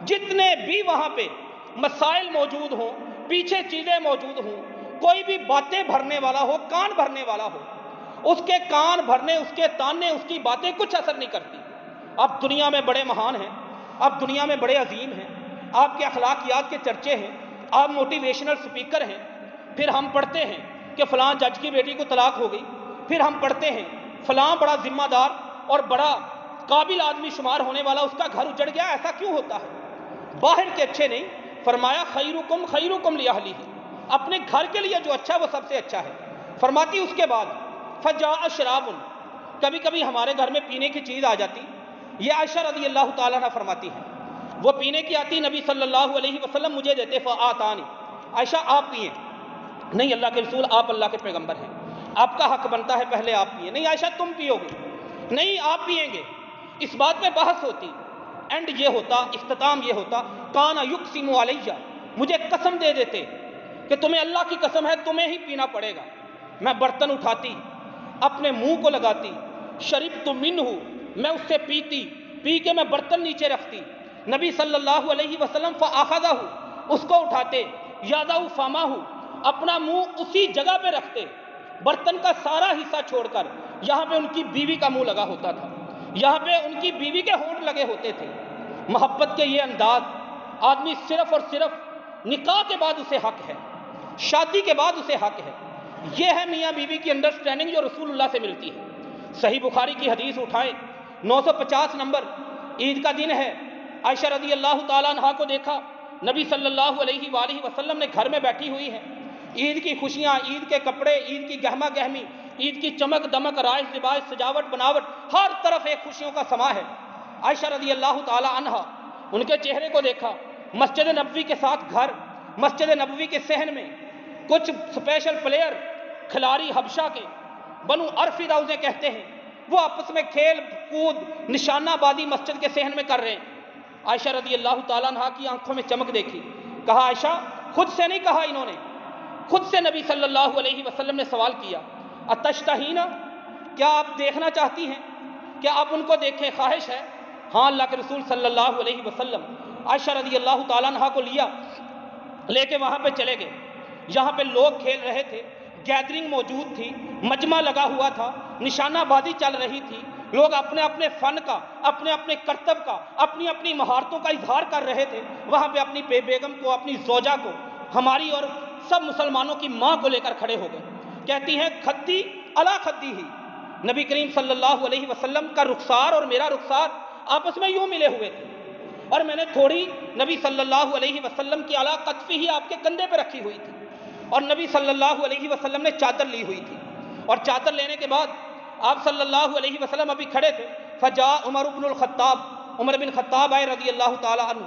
جتنے بھی وہاں پہ مسائل موجود ہوں، پیچھے چیزیں موجود ہوں، کوئی بھی باتیں بھرنے والا ہو، کان بھرنے والا ہو، اس کے کان بھرنے، اس کے تاننے، اس کی باتیں کچھ اثر نہیں کرتی۔ آپ دنیا میں بڑے مہان ہیں، آپ دنیا میں بڑے عظیم ہیں، آپ کے اخلاقیات کے چرچے ہیں، آپ موٹیویشنل سپیکر ہیں، پھر ہم پڑھتے ہیں کہ فلاں جج کی بیٹی کو طلاق ہو گئی، پھر ہم پڑھتے ہیں فلاں بڑا ذمہ دار اور بڑا قابل آدمی شمار ہونے والا اس کا گھر اجڑ گیا، ایسا کیوں ہوتا ہے؟ باہر کے اچھے نہیں، فرمایا خیرکم خیرکم لاہلہ، اپنے گھر کے لیے جو اچھا ہے وہ سب سے اچھا ہے۔ فرماتی اس کے بعد فجاء شراب، کبھی کبھی ہمارے گھر میں پینے کی چیز آ جاتی، یہ عائشہ رضی اللہ تعالیٰ عنہ فرماتی ہے، وہ پینے کی آتی، نبی صلی اللہ علیہ وسلم مجھے دیتے، فآتانی، عائشہ آپ پئیں، نہیں اللہ کے رسول آپ اللہ کے پیغمبر ہیں، آپ کا حق بنتا ہے پہلے آپ پئیں، نہیں عائشہ تم پیو گے، نہیں آپ پئیں گے، اس بات پہ بحث ہوتی، اینڈ یہ ہوتا، اختتام یہ ہوتا، کانا یقسم علیہ، مجھے قسم دے دیتے کہ تمہیں اللہ کی قسم ہے تمہیں ہی پینا پڑے گا، میں برتن اٹھاتی، اپنے منہ کو لگاتی، شربت منہ، میں اس سے پیتی، پی کے میں برتن نیچے رکھتی، نبی صلی اللہ علیہ وسلم فاخذہ، اس کو اٹھاتے، یضع فمہ، اپنا منہ اسی جگہ پہ رکھتے، برتن کا سارا حصہ چھوڑ کر، یہاں پہ ان کی بیوی کا منہ لگا ہوتا تھا، یہاں پہ ان کی بیوی کے ہونٹ لگے ہوتے تھے۔ محبت کے یہ انداز، آدمی صرف اور صرف نکاح کے بعد اسے حق ہے، شادی کے بعد اسے حق ہے، یہ ہے میاں بیوی کی انڈرسٹینڈنگ جو رسول اللہ سے ملتی ہے۔ صحیح بخاری کی حدیث اٹھائیں، 950 نمبر، عید کا دن ہے، عائشہ رضی اللہ تعالیٰ عنہا کو دیکھا، نبی صلی اللہ علیہ وآلہ وسلم نے گھر میں بیٹھی ہوئی ہے، عید کی خوشیاں، عید کے کپڑے، عید کی گہما گہمی، عید کی چمک دمک، رائش لباس، سجاوٹ بناوٹ، ہر طرف ایک خوشیوں کا سما ہے۔ عائشہ رضی اللہ تعالی عنہا، ان کے چہرے کو دیکھا، مسجد نبوی کے ساتھ گھر، مسجد نبوی کے صحن میں کچھ اسپیشل پلیئر، کھلاڑی حبشہ کے، بنو ارفدہ اسے کہتے ہیں، وہ آپس میں کھیل کود نشانہ بازی مسجد کے صحن میں کر رہے ہیں۔ عائشہ رضی اللہ تعالیٰ عنہ کی آنکھوں میں چمک دیکھی، کہا عائشہ، خود سے نہیں کہا انہوں نے، خود سے نبی صلی اللہ علیہ وسلم نے سوال کیا، اتشتہینا، کیا آپ دیکھنا چاہتی ہیں، کیا آپ ان کو دیکھیں، خواہش ہے؟ ہاں اللہ کے رسول صلی اللہ علیہ وسلم عائشہ رضی اللہ تعالیٰ عنہ کو لے کے وہاں پہ چلے گئے، جہاں پہ لوگ کھیل رہے تھے، گیدرنگ موجود تھی، مجمع لگا ہوا تھا، نشانہ بازی چل رہی تھی، لوگ اپنے اپنے فن کا، اپنے اپنے کرتب کا، اپنی اپنی مہارتوں کا اظہار کر رہے تھے۔ وہاں پہ اپنی بیگم کو، اپنی زوجہ کو، ہماری اور سب مسلمانوں کی ماں کو لے کر کھڑے ہو گئے۔ کہتی ہیں خدی علی خدی ہی، نبی کریم صلی اللہ علیہ وسلم کا رخسار اور میرا رخسار آپس میں یوں ملے ہوئے تھے، اور میں نے تھوڑی نبی صلی اللہ علیہ وسلم کی علی کتفی ہی آپ کے کندھے پہ رکھی ہوئی تھی، اور نبی صلی اللہ علیہ وسلم نے چادر لی ہوئی تھی، اور چادر لینے کے بعد آپ صلی اللہ علیہ وسلم ابھی کھڑے تھے، فجاء عمر بن الخطاب، عمر بن خطاب آئے رضی اللہ تعالی عنہ۔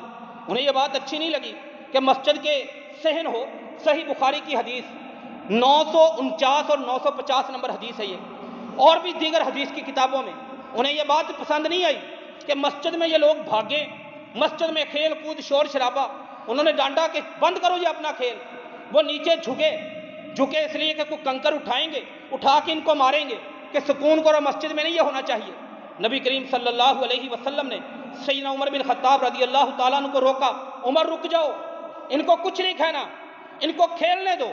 انہیں یہ بات اچھی نہیں لگی کہ مسجد کے صحن ہو، صحیح بخاری کی حدیث 949 اور 950 نمبر حدیث ہے یہ، اور بھی دیگر حدیث کی کتابوں میں، انہیں یہ بات پسند نہیں آئی کہ مسجد میں یہ لوگ بھاگیں، مسجد میں کھیل کود شور شرابہ۔ انہوں نے ڈانٹا کہ بند کرو یہ اپنا کھیل۔ وہ نیچے جھکے اس لیے کہ کوئی کنکر اٹھائیں گے، اٹھا کے ان کو ماریں گے، کہ سکون کرو، مسجد میں نہیں یہ ہونا چاہیے۔ نبی کریم صلی اللہ علیہ وسلم نے سیدنا عمر بن خطاب رضی اللہ تعالیٰ عنہ کو روکا، عمر رک جاؤ، ان کو کچھ نہیں کہنا، ان کو کھیلنے دو۔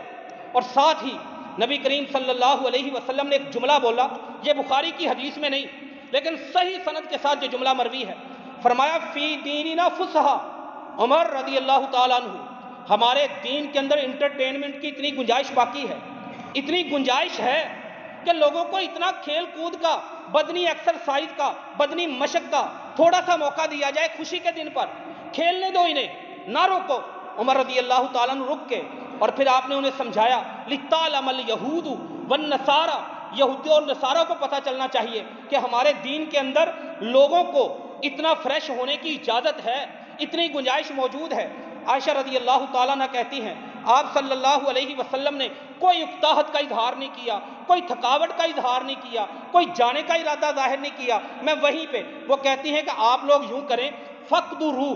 اور ساتھ ہی نبی کریم صلی اللہ علیہ وسلم نے ایک جملہ بولا، یہ بخاری کی حدیث میں نہیں لیکن صحیح سند کے ساتھ یہ جملہ مروی ہے، فرمایا فی دیننا فسحہ، عمر رضی اللہ تعالیٰ عنہ، ہمارے دین کے اندر انٹرٹینمنٹ کی اتنی گنجائش باقی ہے، اتنی گنجائش ہے کہ لوگوں کو اتنا کھیل کود کا، بدنی ایکسرسائز کا، بدنی مشق کا تھوڑا سا موقع دیا جائے خوشی کے دن پر، کھیلنے دو انہیں، نہ روکو۔ عمر رضی اللہ تعالیٰ عنہ رک کے، اور پھر آپ نے انہیں سمجھایا، لِتَعْلَمَ الْيَهُودُ وَالنَّصَارَى، یہودیوں اور نصارہ کو پتہ چلنا چاہیے کہ ہمارے دین کے اندر لوگوں کو اتنا فریش ہونے کی اجازت ہے، اتنی گنجائش موجود ہے۔ عائشہ رضی اللہ تعالیٰ عنہ کہتی ہیں، آپ صلی اللہ علیہ وسلم نے کوئی اکتاہٹ کا اظہار نہیں کیا، کوئی تھکاوٹ کا اظہار نہیں کیا، کوئی جانے کا ارادہ ظاہر نہیں کیا۔ میں وہیں پہ وہ کہتی ہیں کہ آپ لوگ یوں کریں، فَقْدُرُوا،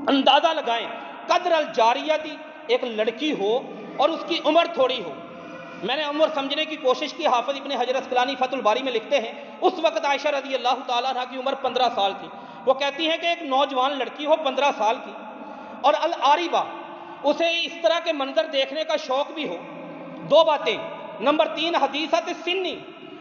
اندازہ لگائیں، قدر الجاریتی، ایک لڑکی ہو اور اس کی عمر تھوڑی ہو۔ میں نے عمر سمجھنے کی کوشش کی، حافظ ابن حجر اسقلانی فتح الباری میں لکھتے ہیں اس وقت عائشہ رضی اللہ تعالیٰ عنہ کی عمر 15 سال تھی۔ وہ کہتی ہیں کہ ایک نوجوان لڑکی ہو 15 سال کی، اور العاربہ، اسے اس طرح کے منظر دیکھنے کا شوق بھی ہو۔ دو باتیں، نمبر 3 حدیثت سنی،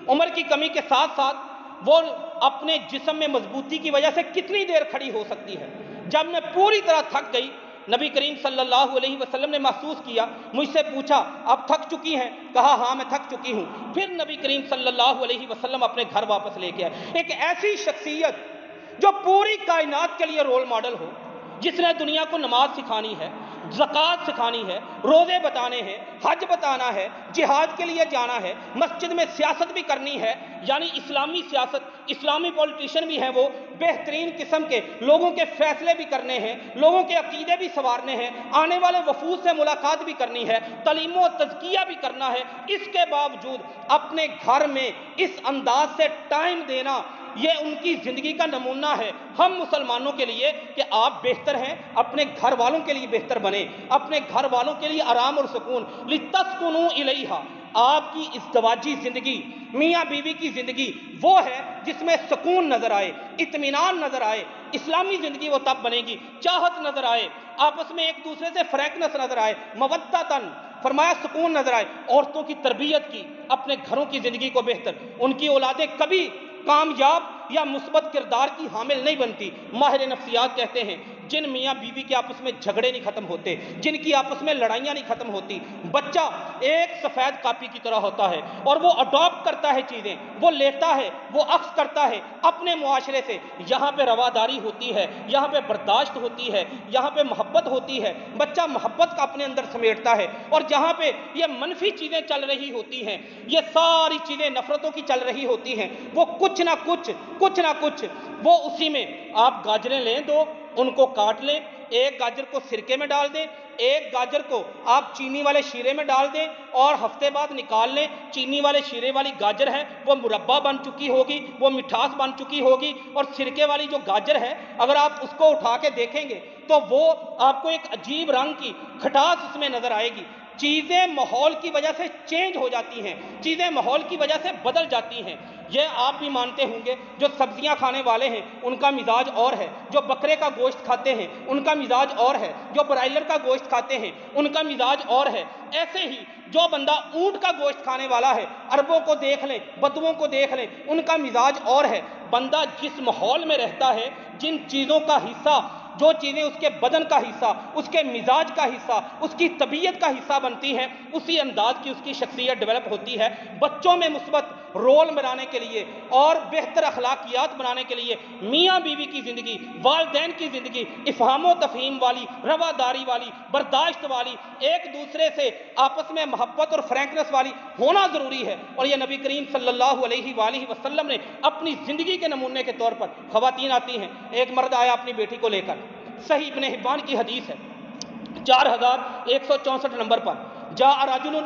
عمر کی کمی کے ساتھ ساتھ وہ اپنے جسم میں مضبوطی کی وجہ سے کتنی دیر کھڑی ہو سکتی ہے۔ جب میں پوری طرح تھک گئی، نبی کریم صلی اللہ علیہ وسلم نے محسوس کیا، مجھ سے پوچھا آپ تھک چکی ہیں؟ کہا ہاں میں تھک چکی ہوں۔ پھر نبی کریم صلی اللہ علیہ وسلم اپنے گھر واپس لے کے آئے۔ ایک ایسی شخصیت جو پوری کائنات کے لیے رول ماڈل ہو، جس نے دنیا کو نماز سکھانی ہے، زکوٰۃ سکھانی ہے، روزے بتانے ہیں، حج بتانا ہے، جہاد کے لیے جانا ہے، مسجد میں سیاست بھی کرنی ہے، یعنی اسلامی سیاست، اسلامی پولیٹیشین بھی ہیں، وہ بہترین قسم کے لوگوں کے فیصلے بھی کرنے ہیں، لوگوں کے عقیدے بھی سنوارنے ہیں، آنے والے وفود سے ملاقات بھی کرنی ہے، تعلیم و تزکیہ بھی کرنا ہے۔ اس کے باوجود اپنے گھر میں اس انداز سے ٹائم دینا، یہ ان کی زندگی کا نمونہ ہے ہم مسلمانوں کے لیے کہ آپ بہتر ہیں، اپنے گھر والوں کے لیے بہتر بنیں، اپنے گھر والوں کے لیے آرام اور سکون، لِتَسْكُنُوا إِلَيْهَا، آپ کی ازدواجی زندگی، میاں بیوی کی زندگی وہ ہے جس میں سکون نظر آئے، اطمینان نظر آئے۔ اسلامی زندگی وہ تب بنے گی، چاہت نظر آئے، آپس میں ایک دوسرے سے فریکنس نظر آئے، مودتاً، فرمایا سکون نظر آئے۔ عورتوں کی تربیت کی، اپنے گھروں کی زندگی کو بہتر، ان کی اولادیں کبھی کامیاب یا مثبت کردار کی حامل نہیں بنتی۔ ماہر نفسیات کہتے ہیں جن میاں بیوی کے آپس میں جھگڑے نہیں ختم ہوتے، جن کی آپس میں لڑائیاں نہیں ختم ہوتی۔ بچہ ایک سفید کاپی کی طرح ہوتا ہے اور وہ اڈاپٹ کرتا ہے چیزیں، وہ لیتا ہے، وہ اخذ کرتا ہے اپنے معاشرے سے۔ یہاں پہ رواداری ہوتی ہے، یہاں پہ برداشت ہوتی ہے، یہاں پہ محبت ہوتی ہے، بچہ محبت کا اپنے اندر سمیٹتا ہے۔ اور جہاں پہ یہ منفی چیزیں چل رہی ہوتی ہیں، یہ ساری چیزیں نفرتوں کی چل رہی ہوتی ہیں، وہ کچھ نہ کچھ وہ اسی میں۔ آپ گاجریں لیں دو، ان کو کاٹ لیں، ایک گاجر کو سرکے میں ڈال دیں، ایک گاجر کو آپ چینی والے شیرے میں ڈال دیں، اور ہفتے بعد نکال لیں، چینی والے شیرے والی گاجر ہے وہ مربع بن چکی ہوگی، وہ مٹھاس بن چکی ہوگی، اور سرکے والی جو گاجر ہے اگر آپ اس کو اٹھا کے دیکھیں گے تو وہ آپ کو ایک عجیب رنگ کی کھٹاس اس میں نظر آئے گی۔ چیزیں ماحول کی وجہ سے چینج ہو جاتی ہیں، چیزیں ماحول کی وجہ سے بدل جاتی ہیں۔ یہ آپ بھی مانتے ہوں گے، جو سبزیاں کھانے والے ہیں ان کا مزاج اور ہے، جو بکرے کا گوشت کھاتے ہیں ان کا مزاج اور ہے، جو برائلر کا گوشت کھاتے ہیں ان کا مزاج اور ہے۔ ایسے ہی جو بندہ اونٹ کا گوشت کھانے والا ہے، عربوں کو دیکھ لیں، بدوؤں کو دیکھ لیں، ان کا مزاج اور ہے۔ بندہ جس ماحول میں رہتا ہے، جن چیزوں کا حصہ، جو چیزیں اس کے بدن کا حصہ، اس کے مزاج کا حصہ، اس کی طبیعت کا حصہ بنتی ہیں، اسی انداز کی اس کی شخصیت ڈیولپ ہوتی ہے۔ بچوں میں مثبت رول بنانے کے لیے اور بہتر اخلاقیات بنانے کے لیے میاں بیوی کی زندگی، والدین کی زندگی افہام و تفہیم والی، رواداری والی، برداشت والی، ایک دوسرے سے آپس میں محبت اور فرینکنس والی ہونا ضروری ہے۔ اور یہ نبی کریم صلی اللہ علیہ وآلہ وسلم نے اپنی زندگی کے نمونے کے طور پر، خواتین آتی ہیں، ایک مرد آیا اپنی بیٹی کو لے کر، صحیح ابن حبان کی حدیث ہے 4164 نمبر پر، جاء رجل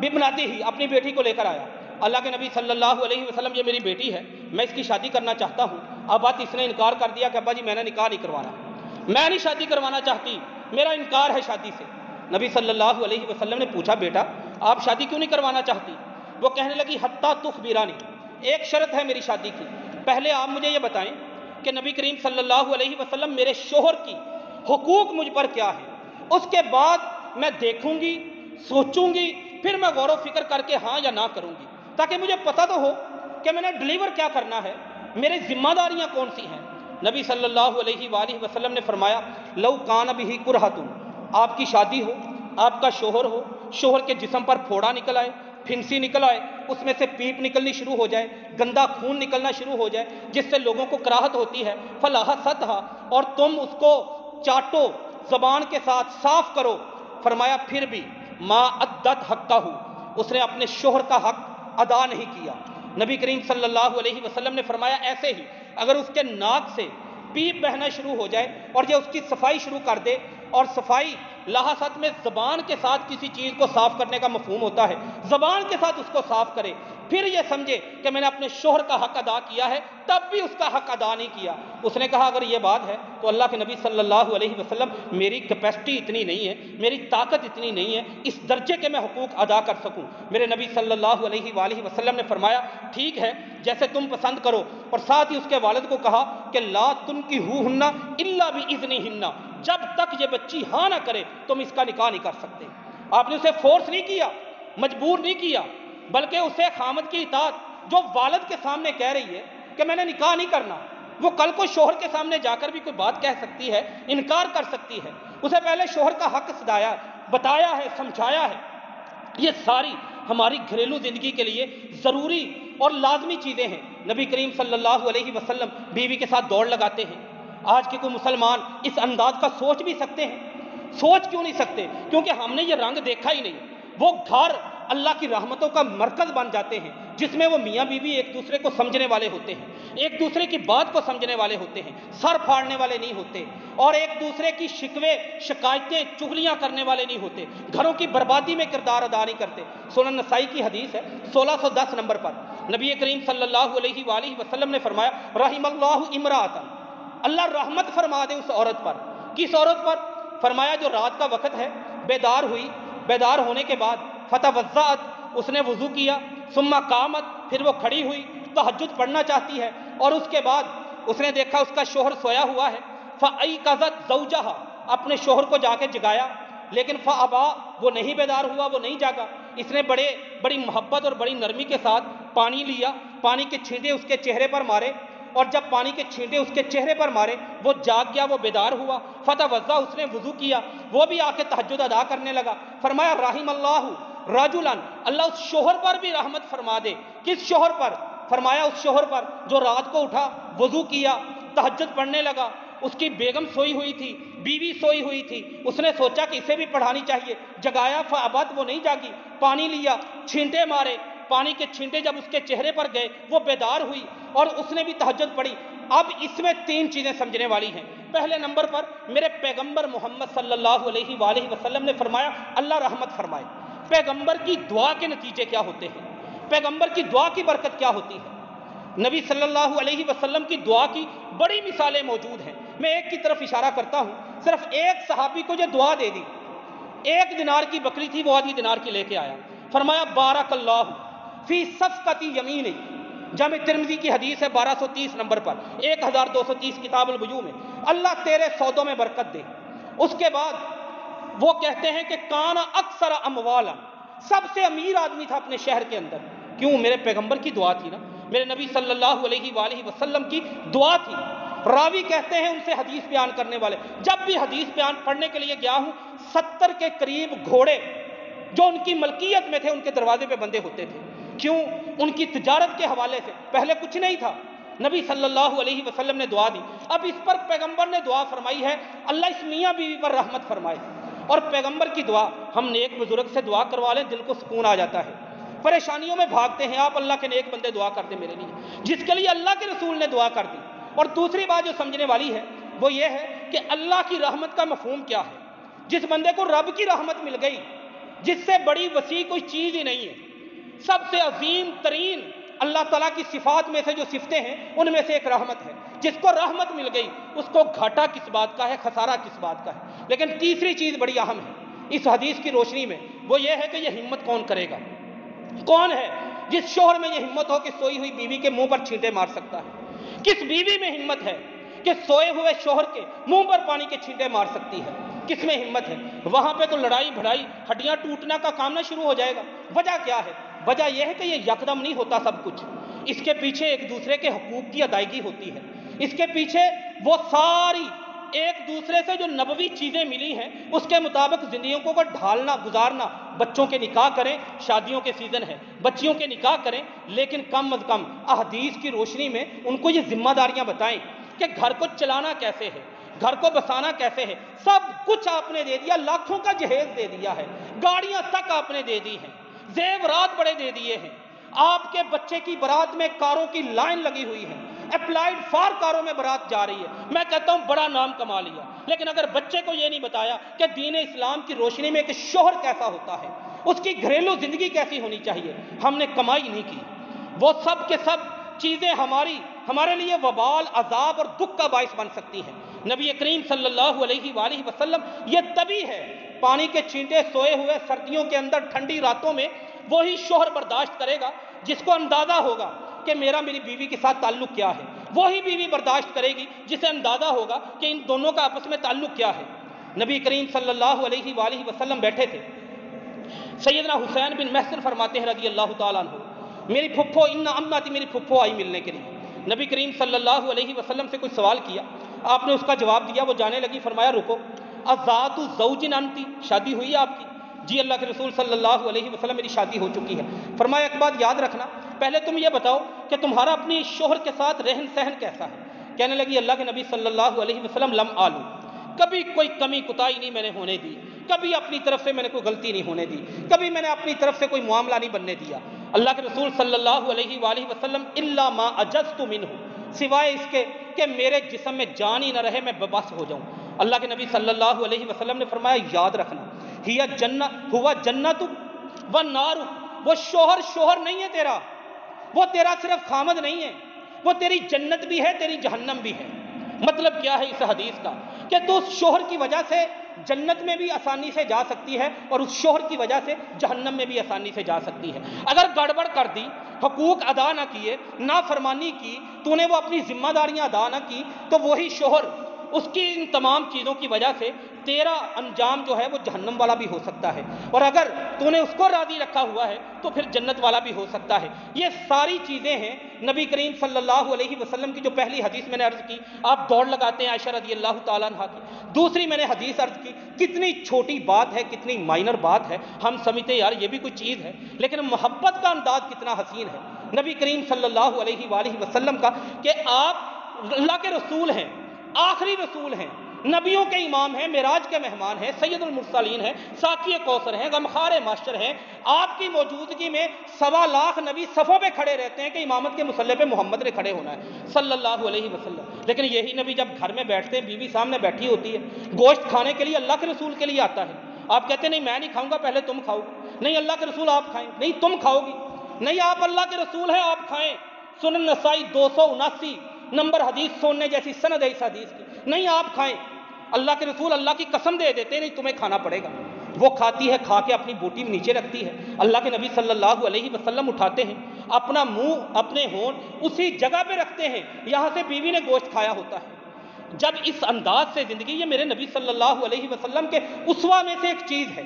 بابنتہ، اپنی بیٹی کو لے کر آیا، اللہ کے نبی صلی اللہ علیہ وسلم یہ میری بیٹی ہے، میں اس کی شادی کرنا چاہتا ہوں۔ اب اس نے انکار کر دیا کہ ابا جی میں نے نکاح نہیں کروانا، میں نہیں شادی کروانا چاہتی، میرا انکار ہے شادی سے۔ نبی صلی اللہ علیہ وسلم نے پوچھا بیٹا آپ شادی کیوں نہیں کروانا چاہتی؟ وہ کہنے لگی حتیٰ تخبرانی، ایک شرط ہے میری شادی کی، پہلے آپ مجھے یہ بتائیں کہ نبی کریم صلی اللہ علیہ وسلم میرے شوہر کی حقوق مجھ پر کیا ہے، اس کے بعد میں دیکھوں گی، سوچوں گی، پھر میں غور و فکر کر کے ہاں یا نہ کروں گی، تاکہ مجھے پتہ تو ہو کہ میں نے ڈلیور کیا کرنا ہے، میری ذمہ داریاں کون سی ہیں۔ نبی صلی اللہ علیہ وآلہ وسلم نے فرمایا لو کان بہ کرہۃ، آپ کی شادی ہو، آپ کا شوہر ہو، شوہر کے جسم پر پھوڑا نکل آئے، پھنسی نکل آئے، اس میں سے پیپ نکلنی شروع ہو جائے، گندا خون نکلنا شروع ہو جائے جس سے لوگوں کو کراہت ہوتی ہے، فلاحستھا، اور تم اس کو چاٹو، زبان کے ساتھ صاف کرو، فرمایا پھر بھی ما ادت حقہ، اس نے اپنے شوہر کا حق ادا نہیں کیا۔ نبی کریم صلی اللہ علیہ وسلم نے فرمایا ایسے ہی اگر اس کے ناک سے پیپ بہنا شروع ہو جائے اور یہ اس کی صفائی شروع کر دے، اور صفائی لاحست میں زبان کے ساتھ کسی چیز کو صاف کرنے کا مفہوم ہوتا ہے، زبان کے ساتھ اس کو صاف کرے، پھر یہ سمجھے کہ میں نے اپنے شوہر کا حق ادا کیا ہے، تب بھی اس کا حق ادا نہیں کیا۔ اس نے کہا اگر یہ بات ہے تو اللہ کے نبی صلی اللہ علیہ وسلم میری کیپیسٹی اتنی نہیں ہے، میری طاقت اتنی نہیں ہے اس درجے کے میں حقوق ادا کر سکوں۔ میرے نبی صلی اللہ علیہ وآلہ وسلم نے فرمایا ٹھیک ہے جیسے تم پسند کرو، اور ساتھ ہی اس کے والد کو کہا کہ لا تنکحوہن الا باذنہن، جب تک یہ بچی ہاں نہ کرے تم اس کا نکاح نہیں کر سکتے۔ آپ نے اسے فورس نہیں کیا، مجبور نہیں کیا، بلکہ اسے خامد کی اطاعت، جو والد کے سامنے کہہ رہی ہے کہ میں نے نکاح نہیں کرنا، وہ کل کو شوہر کے سامنے جا کر بھی کوئی بات کہہ سکتی ہے، انکار کر سکتی ہے، اسے پہلے شوہر کا حق صدایا، بتایا ہے، سمجھایا ہے۔ یہ ساری ہماری گھریلو زندگی کے لیے ضروری اور لازمی چیزیں ہیں۔ نبی کریم صلی اللہ علیہ وسلم بیوی کے ساتھ دوڑ لگاتے ہیں۔ آج کے کوئی مسلمان اس انداز کا سوچ بھی سکتے ہیں؟ سوچ کیوں نہیں سکتے؟ کیونکہ ہم نے یہ رنگ دیکھا ہی نہیں۔ وہ گھر اللہ کی رحمتوں کا مرکز بن جاتے ہیں جس میں وہ میاں بیوی ایک دوسرے کو سمجھنے والے ہوتے ہیں، ایک دوسرے کی بات کو سمجھنے والے ہوتے ہیں، سر پھاڑنے والے نہیں ہوتے، اور ایک دوسرے کی شکوے، شکایتیں، چغلیاں کرنے والے نہیں ہوتے، گھروں کی بربادی میں کردار ادا نہیں کرتے۔ سنن نسائی کی حدیث ہے 1610 نمبر پر، نبی کریم صلی اللہ علیہ وآلہ وسلم نے فرمایا رحم اللہ امراۃ، اللہ رحمت فرما دے اس عورت پر۔ کس عورت پر؟ فرمایا جو رات کا وقت ہے، بیدار ہوئی، بیدار ہونے کے بعد فتوضأت، اس نے وضو کیا، ثم قامت، پھر وہ کھڑی ہوئی، تہجد پڑھنا چاہتی ہے، اور اس کے بعد اس نے دیکھا اس کا شوہر سویا ہوا ہے، فایقظت زوجہا، اپنے شوہر کو جا کے جگایا، لیکن فابا، وہ نہیں بیدار ہوا، وہ نہیں جاگا۔ اس نے بڑی محبت اور بڑی نرمی کے ساتھ پانی لیا، پانی کے چھینٹے اس کے چہرے پر مارے، اور جب پانی کے چھینٹے اس کے چہرے پر مارے وہ جاگ گیا، وہ بیدار ہوا، فتوضا، اس نے وضو کیا، وہ بھی آ کے تہجد ادا کرنے لگا۔ فرمایا رحم اللہ رجلا، اللہ اس شوہر پر بھی رحمت فرما دے۔ کس شوہر پر؟ فرمایا اس شوہر پر جو رات کو اٹھا، وضو کیا، تہجد پڑھنے لگا، اس کی بیگم سوئی ہوئی تھی، بیوی سوئی ہوئی تھی، اس نے سوچا کہ اسے بھی پڑھانی چاہیے، جگایا، فابت، وہ نہیں جاگی، پانی لیا، چھینٹے مارے، پانی کے چھینٹے جب اس کے چہرے پر گئے وہ بیدار ہوئی اور اس نے بھی تہجد پڑھی۔ اب اس میں تین چیزیں سمجھنے والی ہیں۔ پہلے نمبر پر میرے پیغمبر محمد صلی اللہ علیہ وآلہ وسلم نے فرمایا اللہ رحمت فرمائے۔ پیغمبر کی دعا کے نتیجے کیا ہوتے ہیں؟ پیغمبر کی دعا کی برکت کیا ہوتی ہے؟ نبی صلی اللہ علیہ وسلم کی دعا کی بڑی مثالیں موجود ہیں۔ میں ایک کی طرف اشارہ کرتا ہوں، صرف ایک صحابی کو جو دعا دے دی، 1 دینار کی بکری تھی، وہ آدھی دینار کی لے کے آیا، فرمایا بارک اللہ فی صفقتی یمینی، جامع ترمذی کی حدیث ہے 1230 نمبر پر، 1230 کتاب البیوع میں، اللہ تیرے سودوں میں برکت دے۔ اس کے بعد وہ کہتے ہیں کہ کانا اکثر اموالا، سب سے امیر آدمی تھا اپنے شہر کے اندر۔ کیوں؟ میرے پیغمبر کی دعا تھی نا، میرے نبی صلی اللہ علیہ وآلہ وسلم کی دعا تھی۔ راوی کہتے ہیں ان سے حدیث بیان کرنے والے، جب بھی حدیث بیان پڑھنے کے لیے گیا ہوں 70 کے قریب گھوڑے جو ان کی ملکیت میں تھے ان کے دروازے پہ بندے ہوتے تھے۔ کیوں؟ ان کی تجارت کے حوالے سے، پہلے کچھ نہیں تھا، نبی صلی اللہ علیہ وسلم نے دعا دی، اب اس پر پیغمبر نے دعا فرمائی ہے اللہ اس میاں بیوی پر رحمت فرمائے۔ اور پیغمبر کی دعا، ہم نیک بزرگ سے دعا کروا لیں دل کو سکون آ جاتا ہے، پریشانیوں میں بھاگتے ہیں آپ، اللہ کے نیک بندے دعا کر دیں میرے لیے، جس کے لیے اللہ کے رسول نے دعا کر دی۔ اور دوسری بات جو سمجھنے والی ہے وہ یہ ہے کہ اللہ کی رحمت کا مفہوم کیا ہے۔ جس بندے کو رب کی رحمت مل گئی، جس سے بڑی وسیع کوئی چیز ہی نہیں ہے، سب سے عظیم ترین اللہ تعالیٰ کی صفات میں سے جو صفتیں ہیں ان میں سے ایک رحمت ہے، جس کو رحمت مل گئی اس کو گھاٹا کس بات کا ہے، خسارہ کس بات کا ہے۔ لیکن تیسری چیز بڑی اہم ہے اس حدیث کی روشنی میں، وہ یہ ہے کہ یہ ہمت کون کرے گا؟ کون ہے جس شوہر میں یہ ہمت ہو کہ سوئی ہوئی بیوی کے منہ پر چھینٹے مار سکتا ہے؟ کس بیوی میں ہمت ہے کہ سوئے ہوئے شوہر کے منہ پر پانی کے چھینٹے مار سکتی ہے؟ کس میں ہمت ہے؟ وہاں پہ تو لڑائی بھڑائی، ہڈیاں ٹوٹنا کا کام نہ شروع ہو جائے گا۔ وجہ کیا ہے؟ وجہ یہ ہے کہ یہ یکدم نہیں ہوتا سب کچھ، اس کے پیچھے ایک دوسرے کے حقوق کی ادائیگی ہوتی ہے، اس کے پیچھے وہ ساری ایک دوسرے سے جو نبوی چیزیں ملی ہیں اس کے مطابق زندگیوں کو ڈھالنا، گزارنا۔ بچوں کے نکاح کریں، شادیوں کے سیزن ہے، بچیوں کے نکاح کریں، لیکن کم از کم احادیث کی روشنی میں ان کو یہ ذمہ داریاں بتائیں کہ گھر کو چلانا کیسے ہے، گھر کو بسانا کیسے ہے۔ سب کچھ آپ نے دے دیا، لاکھوں کا جہیز دے دیا ہے، گاڑیاں تک آپ نے دے دی ہیں، زیورات بڑے دے دیے ہیں، آپ کے بچے کی برات میں کاروں کی لائن لگی ہوئی ہے، اپلائیڈ فار کاروں میں برات جا رہی ہے۔ میں کہتا ہوں بڑا نام کما لیا، لیکن اگر بچے کو یہ نہیں بتایا کہ دین اسلام کی روشنی میں ایک شوہر کیسا ہوتا ہے، اس کی گھریلو زندگی کیسی ہونی چاہیے، ہم نے کمائی نہیں کی۔ وہ سب کے سب چیزیں ہمارے لیے وبال، عذاب اور دکھ کا باعث بن سکتی ہیں۔ نبی کریم صلی اللہ علیہ وآلہ وسلم، یہ تبھی ہے پانی کے چھینٹے سوئے ہوئے سردیوں کے اندر ٹھنڈی راتوں میں وہی شوہر برداشت کرے گا جس کو اندازہ ہوگا کہ میری بیوی کے ساتھ تعلق کیا ہے، وہی بیوی برداشت کرے گی جسے اندازہ ہوگا کہ ان دونوں کا آپس میں تعلق کیا ہے۔ نبی کریم صلی اللہ علیہ وآلہ وسلم بیٹھے تھے، سیدنا حسین بن محسن فرماتے ہیں رضی اللہ تعالیٰ عنہ، میری پھپھو ان اماتی، میری پھپھو آئی ملنے کے لیے۔ نبی کریم صلی اللہ علیہ وسلم سے کوئی سوال کیا، آپ نے اس کا جواب دیا، وہ جانے لگی، فرمایا رکو، ازات زوج انتی، شادی ہوئی ہے آپ کی؟ جی اللہ کے رسول صلی اللہ علیہ وسلم میری شادی ہو چکی ہے۔ فرمایا ایک بات یاد رکھنا، پہلے تم یہ بتاؤ کہ تمہارا اپنی شوہر کے ساتھ رہن سہن کیسا ہے؟ کہنے لگی اللہ کے نبی صلی اللہ علیہ وسلم لم آلو، کبھی کوئی کمی کوتاہی نہیں میں نے ہونے دی، کبھی اپنی طرف سے میں نے کوئی غلطی نہیں ہونے دی، کبھی میں نے اپنی طرف سے کوئی معاملہ نہیں بننے دیا۔ اللہ کے رسول صلی اللہ علیہ وآلہ وسلم الا ما عجزت منہ، سوائے اس کے کہ میرے جسم میں جان ہی نہ رہے میں بس ہو جاؤں۔ اللہ کے نبی صلی اللہ علیہ وسلم نے فرمایا یاد رکھنا، ہوا جنت و نار، وہ شوہر نہیں ہے تیرا، وہ تیرا صرف خامد نہیں ہے، وہ تیری جنت بھی ہے، تیری جہنم بھی ہے۔ مطلب کیا ہے اس حدیث کا؟ کہ تو اس شوہر کی وجہ سے جنت میں بھی آسانی سے جا سکتی ہے اور اس شوہر کی وجہ سے جہنم میں بھی آسانی سے جا سکتی ہے۔ اگر گڑبڑ کر دی، حقوق ادا نہ کیے، نافرمانی کی، تو نے وہ اپنی ذمہ داریاں ادا نہ کی، تو وہی شوہر اس کی ان تمام چیزوں کی وجہ سے تیرا انجام جو ہے وہ جہنم والا بھی ہو سکتا ہے، اور اگر تو نے اس کو راضی رکھا ہوا ہے تو پھر جنت والا بھی ہو سکتا ہے۔ یہ ساری چیزیں ہیں نبی کریم صلی اللہ علیہ وسلم کی جو پہلی حدیث میں نے عرض کی، آپ دوڑ لگاتے ہیں عائشہ رضی اللہ تعالیٰ عنہ کی۔ دوسری میں نے حدیث عرض کی، کتنی چھوٹی بات ہے، کتنی مائنر بات ہے، ہم سمجھتے یار یہ بھی کوئی چیز ہے، لیکن محبت کا انداز کتنا حسین ہے نبی کریم صلی اللہ علیہ وآلہ وسلم کا، کہ آپ اللہ کے رسول ہیں، آخری رسول ہیں، نبیوں کے امام ہیں، معراج کے مہمان ہیں، سید المرسلین ہیں، ساقی کوثر ہیں، غمخوار معاشر ہیں۔ آپ کی موجودگی میں 1.25 لاکھ نبی صفوں پہ کھڑے رہتے ہیں کہ امامت کے مصلی پہ محمد نے کھڑے ہونا ہے صلی اللہ علیہ وسلم، لیکن یہی نبی جب گھر میں بیٹھتے ہیں، بیوی سامنے بیٹھی ہوتی ہے، گوشت کھانے کے لیے اللہ کے رسول کے لیے آتا ہے، آپ کہتے ہیں نہیں میں نہیں کھاؤں گا، پہلے تم کھاؤ، نہیں اللہ کے رسول آپ کھائیں، نہیں تم کھاؤ گی، نہیں آپ اللہ کے رسول ہیں آپ کھائیں، سنن نسائی 279 نمبر حدیث، سننے جیسی سند ہے اس حدیث کی، نہیں آپ کھائیں، اللہ کے رسول اللہ کی قسم دے دیتے نہیں تمہیں کھانا پڑے گا، وہ کھاتی ہے، کھا کے اپنی بوٹی نیچے رکھتی ہے، اللہ کے نبی صلی اللہ علیہ وسلم اٹھاتے ہیں، اپنا منہ اپنے ہونٹ اسی جگہ پہ رکھتے ہیں یہاں سے بیوی نے گوشت کھایا ہوتا ہے۔ جب اس انداز سے زندگی، یہ میرے نبی صلی اللہ علیہ وسلم کے اسوہ میں سے ایک چیز ہے،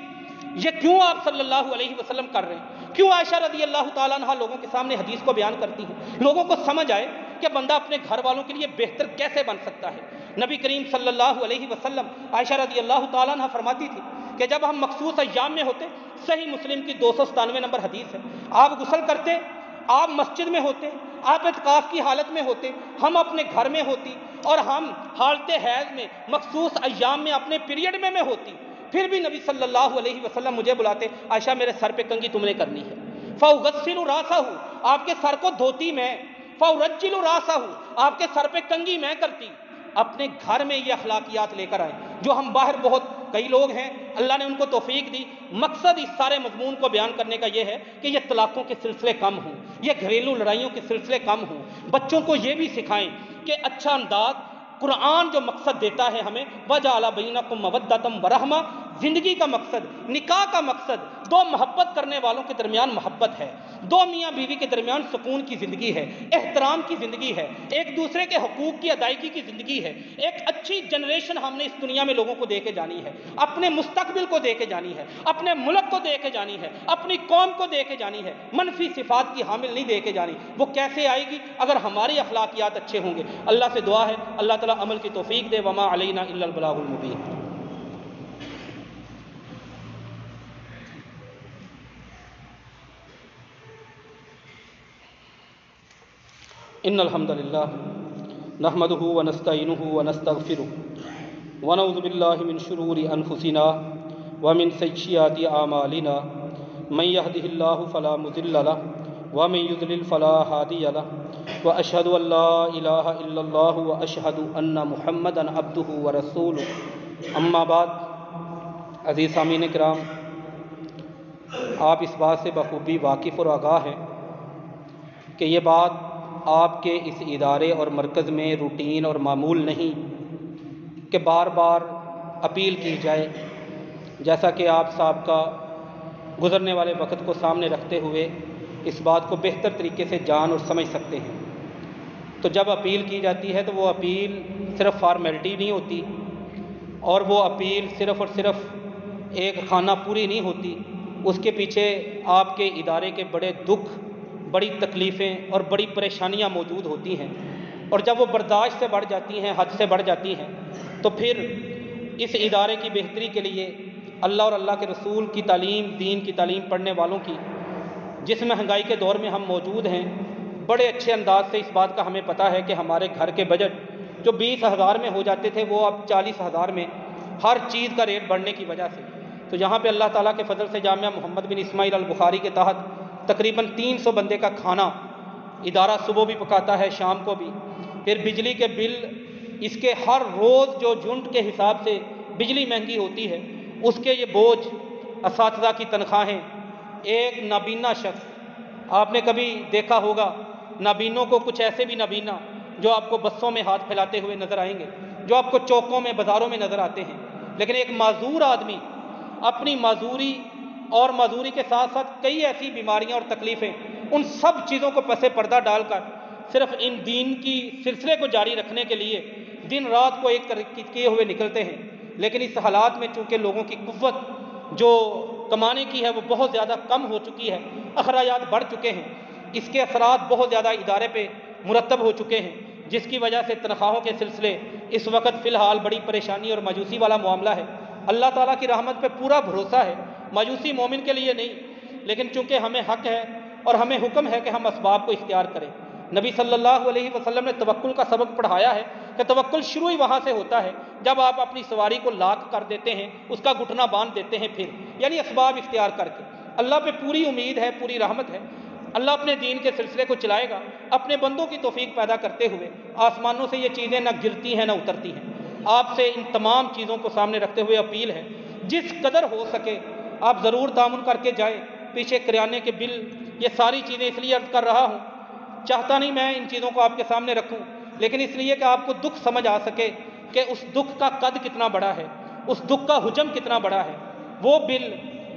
یہ کیوں آپ صلی اللہ علیہ وسلم کر رہے ہیں؟ کیوں عائشہ رضی اللہ تعالیٰ عنہ لوگوں کے سامنے حدیث کو بیان کرتی ہیں؟ لوگوں کو سمجھ آئے کہ بندہ اپنے گھر والوں کے لیے بہتر کیسے بن سکتا ہے۔ نبی کریم صلی اللہ علیہ وسلم، عائشہ رضی اللہ تعالیٰ عنہ فرماتی تھی کہ جب ہم مخصوص ایام میں ہوتے، صحیح مسلم کی 297 نمبر حدیث ہے، آپ غسل کرتے، آپ مسجد میں ہوتے، آپ اعتکاف کی حالت میں ہوتے، ہم اپنے گھر میں ہوتی، اور ہم حالت حیض میں مخصوص ایام میں اپنے پیریڈ میں ہوتی، پھر بھی نبی صلی اللہ علیہ وسلم مجھے بلاتے، عائشہ میرے سر پہ کنگھی تم نے کرنی ہے، فاغسل راسہ، آپ کے سر کو دھوتی میں، فارجل راسہ، آپ کے سر پہ کنگھی میں کرتی۔ اپنے گھر میں یہ اخلاقیات لے کر آئیں، جو ہم باہر بہت کئی لوگ ہیں اللہ نے ان کو توفیق دی۔ مقصد اس سارے مضمون کو بیان کرنے کا یہ ہے کہ یہ طلاقوں کے سلسلے کم ہوں، یہ گھریلو لڑائیوں کے سلسلے کم ہوں، بچوں کو یہ بھی سکھائیں کہ اچھا انداز قرآن جو مقصد دیتا ہے ہمیں، وَجَعَلَ بَيْنَكُمْ مَوَدَّةً وَرَحْمَةً، زندگی کا مقصد، نکاح کا مقصد دو محبت کرنے والوں کے درمیان محبت ہے، دو میاں بیوی کے درمیان سکون کی زندگی ہے، احترام کی زندگی ہے، ایک دوسرے کے حقوق کی ادائیگی کی زندگی ہے، ایک اچھی جنریشن ہم نے اس دنیا میں لوگوں کو دے کے جانی ہے، اپنے مستقبل کو دے کے جانی ہے، اپنے ملک کو دے کے جانی ہے، اپنی قوم کو دے کے جانی ہے، منفی صفات کی حامل نہیں دے کے جانی۔ وہ کیسے آئے گی؟ اگر ہماری اخلاقیات اچھے ہوں گے۔ اللہ سے دعا ہے اللہ تعالیٰ عمل کی توفیق دے، وما علینا الا البلاغ المبین۔ ان الحمد للہ نحمده ونستعینه ونستغفره ونعوذ باللہ من شرور انفسنا ومن سیئات اعمالنا، من يهده الله فلا مضل له ومن يضلل فلا هادي له، واشهد ان لا الہ الا اللہ واشهد ان محمدا عبده ورسولہ، اما بعد۔ عزیز سامعین کرام، آپ اس بات سے بخوبی واقف اور آگاہ ہیں کہ یہ بات آپ کے اس ادارے اور مرکز میں روٹین اور معمول نہیں کہ بار بار اپیل کی جائے، جیسا کہ آپ صاحب کا گزرنے والے وقت کو سامنے رکھتے ہوئے اس بات کو بہتر طریقے سے جان اور سمجھ سکتے ہیں۔ تو جب اپیل کی جاتی ہے تو وہ اپیل صرف فارمیلٹی نہیں ہوتی، اور وہ اپیل صرف اور صرف ایک خانہ پوری نہیں ہوتی، اس کے پیچھے آپ کے ادارے کے بڑے دکھ، بڑی تکلیفیں اور بڑی پریشانیاں موجود ہوتی ہیں، اور جب وہ برداشت سے بڑھ جاتی ہیں، حد سے بڑھ جاتی ہیں، تو پھر اس ادارے کی بہتری کے لیے اللہ اور اللہ کے رسول کی تعلیم، دین کی تعلیم پڑھنے والوں کی، جس مہنگائی کے دور میں ہم موجود ہیں، بڑے اچھے انداز سے اس بات کا ہمیں پتہ ہے کہ ہمارے گھر کے بجٹ جو 20,000 میں ہو جاتے تھے وہ اب 40,000 میں، ہر چیز کا ریٹ بڑھنے کی وجہ سے۔ تو یہاں پہ اللہ تعالیٰ کے فضل سے جامعہ محمد بن اسماعیل البخاری کے تحت تقریباً 300 بندے کا کھانا ادارہ صبح بھی پکاتا ہے، شام کو بھی، پھر بجلی کے بل، اس کے ہر روز جو یونٹ کے حساب سے بجلی مہنگی ہوتی ہے اس کے یہ بوجھ، اساتذہ کی تنخواہیں، ایک نابینا شخص، آپ نے کبھی دیکھا ہوگا نابینوں کو، کچھ ایسے بھی نابینا جو آپ کو بسوں میں ہاتھ پھیلاتے ہوئے نظر آئیں گے، جو آپ کو چوکوں میں، بازاروں میں نظر آتے ہیں، لیکن ایک معذور آدمی اپنی معذوری اور معذوری کے ساتھ ساتھ کئی ایسی بیماریاں اور تکلیفیں، ان سب چیزوں کو پس پردہ ڈال کر صرف ان دین کی سلسلے کو جاری رکھنے کے لیے دن رات کو ایک کیے ہوئے نکلتے ہیں، لیکن اس حالات میں چونکہ لوگوں کی قوت جو کمانے کی ہے وہ بہت زیادہ کم ہو چکی ہے، اخراجات بڑھ چکے ہیں، اس کے اثرات بہت زیادہ ادارے پہ مرتب ہو چکے ہیں، جس کی وجہ سے تنخواہوں کے سلسلے اس وقت فی الحال بڑی پریشانی اور مایوسی والا معاملہ ہے۔ اللہ تعالیٰ کی رحمت پہ پورا بھروسہ ہے، مایوسی مومن کے لیے نہیں، لیکن چونکہ ہمیں حق ہے اور ہمیں حکم ہے کہ ہم اسباب کو اختیار کریں۔ نبی صلی اللہ علیہ وسلم نے توکل کا سبق پڑھایا ہے کہ توکل شروع ہی وہاں سے ہوتا ہے جب آپ اپنی سواری کو لاک کر دیتے ہیں، اس کا گھٹنا باندھ دیتے ہیں، پھر یعنی اسباب اختیار کر کے۔ اللہ پہ پوری امید ہے، پوری رحمت ہے، اللہ اپنے دین کے سلسلے کو چلائے گا اپنے بندوں کی توفیق پیدا کرتے ہوئے۔ آسمانوں سے یہ چیزیں نہ گرتی ہیں نہ اترتی ہیں۔ آپ سے ان تمام چیزوں کو سامنے رکھتے ہوئے اپیل ہے، جس قدر ہو سکے آپ ضرور تعاون کر کے جائیں۔ پیچھے کریانے کے بل، یہ ساری چیزیں اس لیے عرض کر رہا ہوں، چاہتا نہیں میں ان چیزوں کو آپ کے سامنے رکھوں، لیکن اس لیے کہ آپ کو دکھ سمجھ آ سکے کہ اس دکھ کا قد کتنا بڑا ہے، اس دکھ کا حجم کتنا بڑا ہے۔ وہ بل،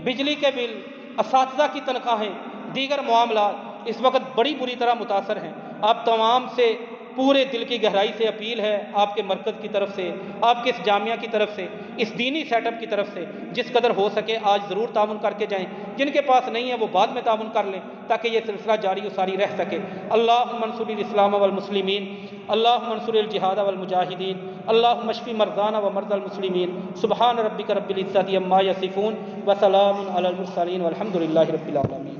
بجلی کے بل، اساتذہ کی تنخواہیں، دیگر معاملات اس وقت بڑی بری طرح متاثر ہیں۔ آپ تمام سے پورے دل کی گہرائی سے اپیل ہے، آپ کے مرکز کی طرف سے، آپ کے اس جامعہ کی طرف سے، اس دینی سیٹ اپ کی طرف سے جس قدر ہو سکے آج ضرور تعاون کر کے جائیں۔ جن کے پاس نہیں ہے وہ بعد میں تعاون کر لیں تاکہ یہ سلسلہ جاری و ساری رہ سکے۔ اللہم انصر الاسلام والمسلمین، اللہم انصر الجہاد والمجاہدین، اللہم اشف مرضانا ومرضى المسلمین۔ سبحان ربک رب العزۃ عما یصفون وسلام علی المرسلین والحمد للہ رب العالمین۔